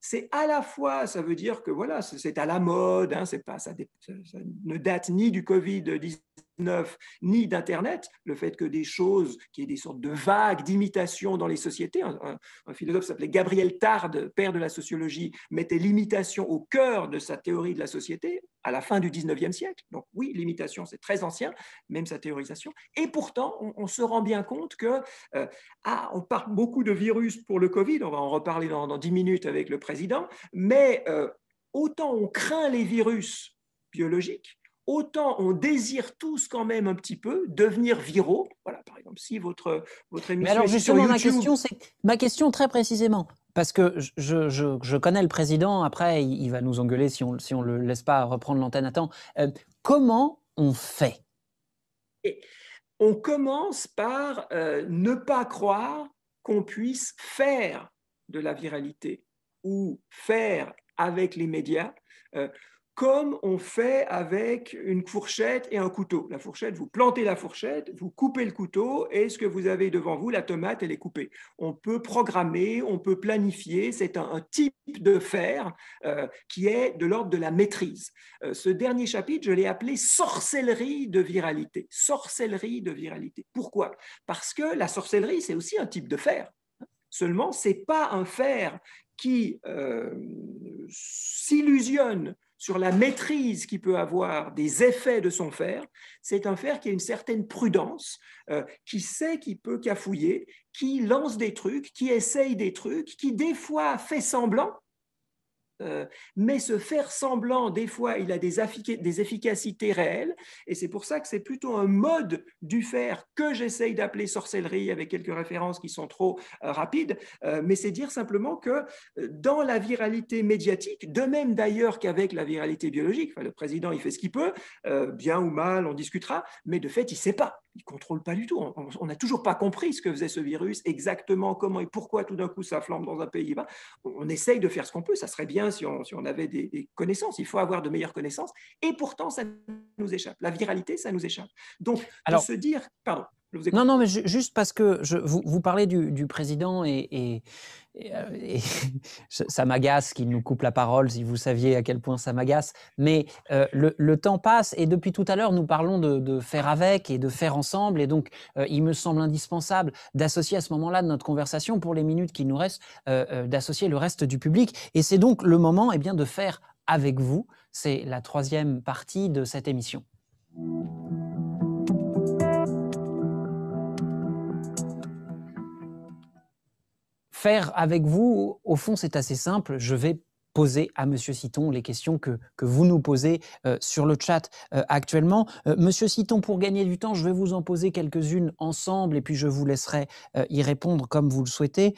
c'est à la fois, ça veut dire que voilà, c'est à la mode, hein, ça ne date ni du Covid-19 ni d'Internet, le fait que des choses, qu'il y ait des sortes de vagues d'imitation dans les sociétés. Un philosophe s'appelait Gabriel Tarde, père de la sociologie, mettait l'imitation au cœur de sa théorie de la société à la fin du 19e siècle. Donc oui, l'imitation, c'est très ancien, même sa théorisation. Et pourtant, on se rend bien compte que on parle beaucoup de virus pour le Covid, on va en reparler dans 10 minutes avec le président, mais autant on craint les virus biologiques, autant on désire tous quand même un petit peu devenir viraux. Voilà, par exemple, si votre émission Mais alors est sur justement, YouTube… ma question très précisément, parce que je connais le président, après il va nous engueuler si on le laisse pas reprendre l'antenne à temps. Comment on fait? Et on commence par ne pas croire qu'on puisse faire de la viralité ou faire avec les médias comme on fait avec une fourchette et un couteau. La fourchette, vous plantez la fourchette, vous coupez le couteau et ce que vous avez devant vous, la tomate, elle est coupée. On peut programmer, on peut planifier, c'est un type de faire qui est de l'ordre de la maîtrise. Ce dernier chapitre, je l'ai appelé sorcellerie de viralité. Sorcellerie de viralité. Pourquoi? Parce que la sorcellerie, c'est aussi un type de faire. Seulement, ce n'est pas un faire qui s'illusionne sur la maîtrise qu'il peut avoir des effets de son faire, c'est un faire qui a une certaine prudence, qui sait qu'il peut cafouiller, qui lance des trucs, qui essaye des trucs, qui des fois fait semblant, mais ce faire semblant, des fois, il a des efficacités réelles, et c'est pour ça que c'est plutôt un mode du faire que j'essaye d'appeler sorcellerie, avec quelques références qui sont trop rapides, mais c'est dire simplement que dans la viralité médiatique, de même d'ailleurs qu'avec la viralité biologique, le président, il fait ce qu'il peut, bien ou mal, on discutera, mais de fait, il ne sait pas. Il ne contrôle pas du tout. On n'a toujours pas compris ce que faisait ce virus, exactement comment et pourquoi tout d'un coup ça flambe dans un pays. On essaye de faire ce qu'on peut. Ça serait bien si on avait des connaissances. Il faut avoir de meilleures connaissances. Et pourtant, ça nous échappe. La viralité, ça nous échappe. Donc, Alors, se dire… Pardon. Non, mais juste parce que vous parlez du président et ça m'agace qu'il nous coupe la parole, si vous saviez à quel point ça m'agace. Mais le temps passe et depuis tout à l'heure, nous parlons de faire avec et de faire ensemble. Et donc, il me semble indispensable d'associer à ce moment-là de notre conversation, pour les minutes qui nous restent, d'associer le reste du public. Et c'est donc le moment de faire avec vous. C'est la troisième partie de cette émission. Faire avec vous, au fond, c'est assez simple. Je vais poser à Monsieur Citon les questions que vous nous posez sur le chat actuellement. Monsieur Citon, pour gagner du temps, je vais vous en poser quelques-unes ensemble et puis je vous laisserai y répondre comme vous le souhaitez.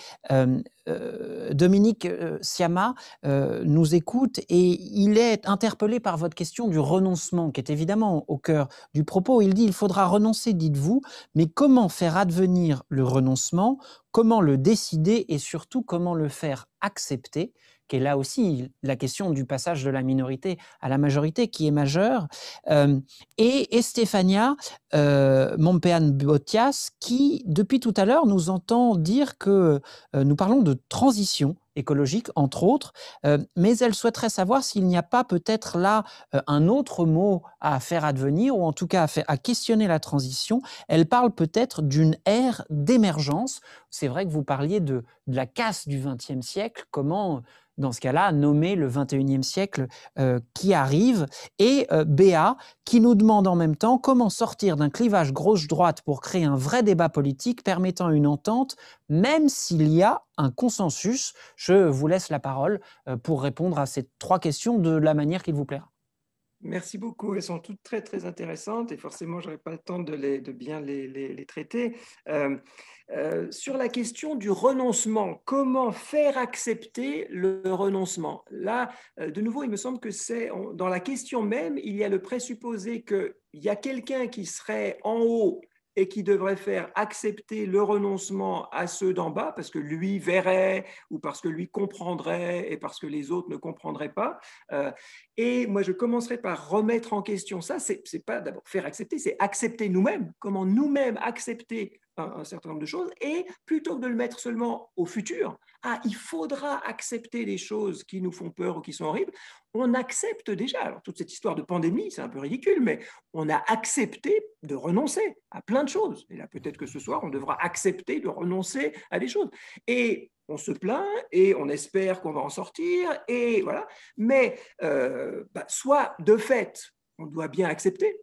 Dominique Siama nous écoute et il est interpellé par votre question du renoncement, qui est évidemment au cœur du propos. Il dit: il faudra renoncer, dites-vous, mais comment faire advenir le renoncement? Comment le décider et surtout comment le faire accepter, qui est là aussi la question du passage de la minorité à la majorité qui est majeure. Et Stéphania Mompean-Botias qui, depuis tout à l'heure, nous entend dire que nous parlons de transition écologique, entre autres, mais elle souhaiterait savoir s'il n'y a pas peut-être là un autre mot à faire advenir, ou en tout cas à questionner la transition. Elle parle peut-être d'une ère d'émergence. C'est vrai que vous parliez de la casse du XXe siècle, comment, dans ce cas-là, nommer le XXIe siècle qui arrive. Et Béa, qui nous demande en même temps comment sortir d'un clivage gauche-droite pour créer un vrai débat politique permettant une entente, même s'il y a un consensus. Je vous laisse la parole pour répondre à ces trois questions de la manière qu'il vous plaira. Merci beaucoup. Elles sont toutes très, très intéressantes et forcément, je n'aurai pas le temps de bien les traiter. Sur la question du renoncement, comment faire accepter le renoncement? Là, de nouveau, il me semble que c'est dans la question même, il y a le présupposé qu'il y a quelqu'un qui serait en haut et qui devrait faire accepter le renoncement à ceux d'en bas parce que lui verrait ou parce que lui comprendrait et parce que les autres ne comprendraient pas. Et moi, je commencerai par remettre en question ça. C'est pas d'abord faire accepter, c'est accepter nous-mêmes. Comment nous-mêmes accepter un certain nombre de choses, et plutôt que de le mettre seulement au futur, il faudra accepter les choses qui nous font peur ou qui sont horribles, on accepte déjà. Alors, toute cette histoire de pandémie, c'est un peu ridicule, mais on a accepté de renoncer à plein de choses. Et là, peut-être que ce soir, on devra accepter de renoncer à des choses. Et on se plaint et on espère qu'on va en sortir, et voilà. Mais soit de fait, on doit bien accepter.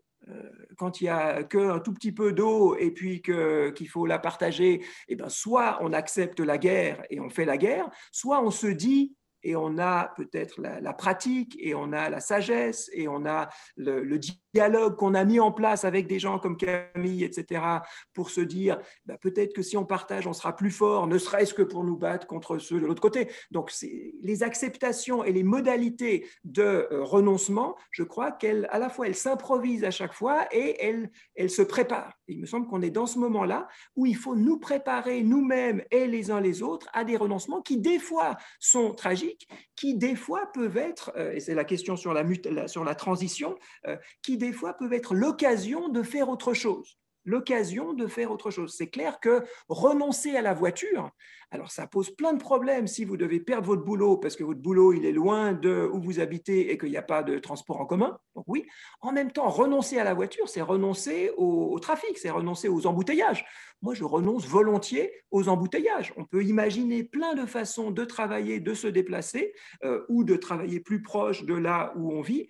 Quand il n'y a qu'un tout petit peu d'eau et puis qu'il faut la partager, soit on accepte la guerre et on fait la guerre, soit on se dit, et on a peut-être la pratique, et on a la sagesse, et on a le dialogue qu'on a mis en place avec des gens comme Camille, etc., pour se dire, peut-être que si on partage, on sera plus fort, ne serait-ce que pour nous battre contre ceux de l'autre côté. Donc, les acceptations et les modalités de renoncement, je crois qu'à la fois, elles s'improvisent à chaque fois et elles se préparent. Il me semble qu'on est dans ce moment-là où il faut nous préparer nous-mêmes et les uns les autres à des renoncements qui, des fois, sont tragiques, qui, des fois, peuvent être, et c'est la question sur la transition, qui, des fois, peuvent être l'occasion de faire autre chose. C'est clair que renoncer à la voiture, alors ça pose plein de problèmes si vous devez perdre votre boulot parce que votre boulot il est loin de où vous habitez et qu'il n'y a pas de transport en commun. Donc oui, en même temps, renoncer à la voiture, c'est renoncer au trafic, c'est renoncer aux embouteillages. Moi, je renonce volontiers aux embouteillages. On peut imaginer plein de façons de travailler, de se déplacer ou de travailler plus proche de là où on vit,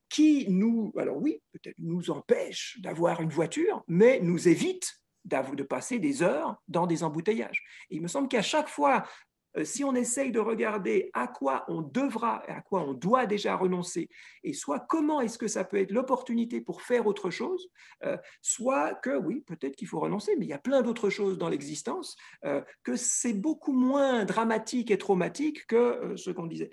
qui alors oui, peut-être nous empêche d'avoir une voiture, mais nous évite de passer des heures dans des embouteillages. Et il me semble qu'à chaque fois, si on essaye de regarder à quoi on devra et à quoi on doit déjà renoncer, et soit comment est-ce que ça peut être l'opportunité pour faire autre chose, soit que oui, peut-être qu'il faut renoncer, mais il y a plein d'autres choses dans l'existence, que c'est beaucoup moins dramatique et traumatique que ce qu'on disait.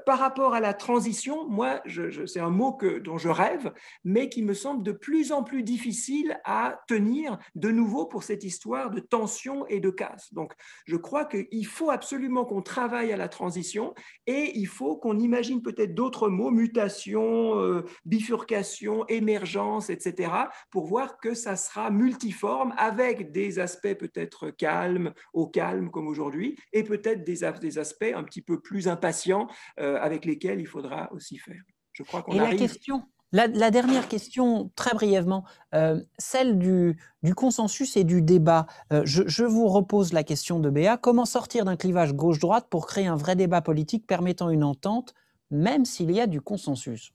Par rapport à la transition, moi, c'est un mot dont je rêve, mais qui me semble de plus en plus difficile à tenir de nouveau pour cette histoire de tension et de casse. Donc, je crois qu'il faut absolument qu'on travaille à la transition et il faut qu'on imagine peut-être d'autres mots, mutation, bifurcation, émergence, etc., pour voir que ça sera multiforme avec des aspects peut-être calmes, au calme comme aujourd'hui, et peut-être des aspects un petit peu plus impatients avec lesquels il faudra aussi faire. Je crois qu'on arrive... La dernière question, très brièvement, celle du consensus et du débat. Je vous repose la question de Béa. Comment sortir d'un clivage gauche-droite pour créer un vrai débat politique permettant une entente, même s'il y a du consensus ?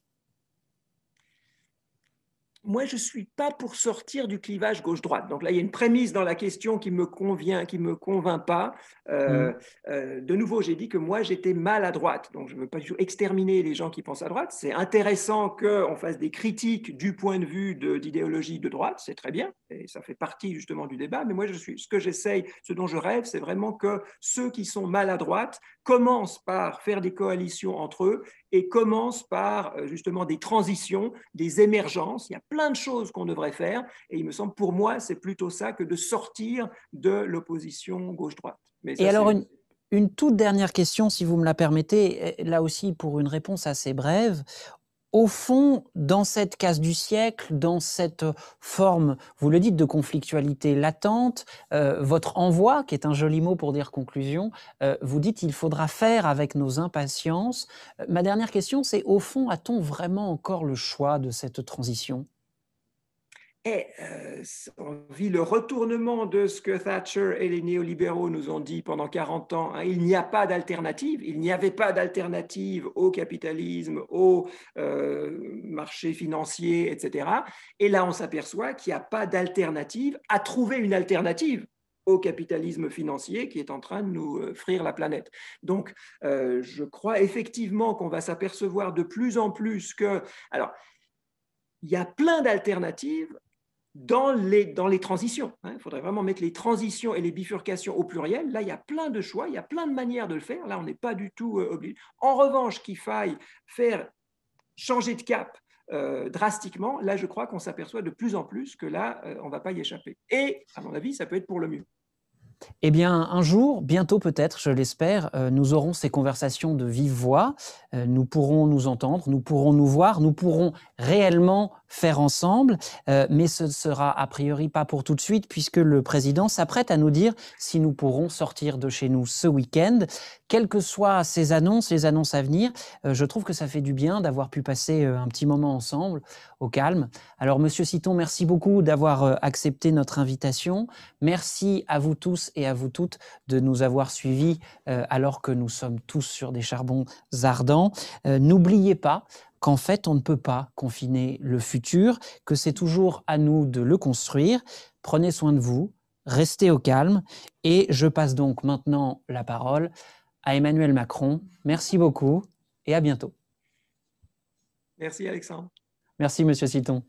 Moi, je ne suis pas pour sortir du clivage gauche-droite. Donc là, il y a une prémisse dans la question qui me convainc pas. De nouveau, j'ai dit que moi, j'étais mal à droite. Donc, je ne veux pas du tout exterminer les gens qui pensent à droite. C'est intéressant qu'on fasse des critiques du point de vue d'idéologie de droite. C'est très bien. Et ça fait partie justement du débat. Mais moi, ce dont je rêve, c'est vraiment que ceux qui sont mal à droite commencent par faire des coalitions entre eux et commencent par justement des transitions, des émergences. Il y a plein de choses qu'on devrait faire et il me semble, pour moi, c'est plutôt ça que de sortir de l'opposition gauche-droite. Et alors, une toute dernière question, si vous me la permettez, là aussi pour une réponse assez brève. Au fond, dans cette casse du siècle, dans cette forme, vous le dites, de conflictualité latente, votre envoi, qui est un joli mot pour dire conclusion, vous dites qu'il faudra faire avec nos impatiences. Ma dernière question, c'est au fond, a-t-on vraiment encore le choix de cette transition ? On vit le retournement de ce que Thatcher et les néolibéraux nous ont dit pendant 40 ans. Il n'y a pas d'alternative. Il n'y avait pas d'alternative au capitalisme, au marché financier, etc. Et là, on s'aperçoit qu'il n'y a pas d'alternative à trouver une alternative au capitalisme financier qui est en train de nous frire la planète. Donc, je crois effectivement qu'on va s'apercevoir de plus en plus que... Alors, il y a plein d'alternatives dans les transitions. Il faudrait vraiment mettre les transitions et les bifurcations au pluriel. Là, il y a plein de choix, il y a plein de manières de le faire. Là, on n'est pas du tout obligé. En revanche, qu'il faille changer de cap drastiquement, là, je crois qu'on s'aperçoit de plus en plus que là, on ne va pas y échapper. Et, à mon avis, ça peut être pour le mieux. Eh bien, un jour, bientôt peut-être, je l'espère, nous aurons ces conversations de vive voix, nous pourrons nous entendre, nous pourrons nous voir, nous pourrons réellement faire ensemble, mais ce ne sera a priori pas pour tout de suite puisque le président s'apprête à nous dire si nous pourrons sortir de chez nous ce week-end. Quelles que soient ces annonces, les annonces à venir, je trouve que ça fait du bien d'avoir pu passer un petit moment ensemble, au calme. Alors, Monsieur Citon, merci beaucoup d'avoir accepté notre invitation. Merci à vous tous et à vous toutes de nous avoir suivis alors que nous sommes tous sur des charbons ardents. N'oubliez pas qu'en fait, on ne peut pas confiner le futur, que c'est toujours à nous de le construire. Prenez soin de vous, restez au calme. Et je passe donc maintenant la parole à Emmanuel Macron. Merci beaucoup et à bientôt. Merci Alexandre. Merci Monsieur Citon.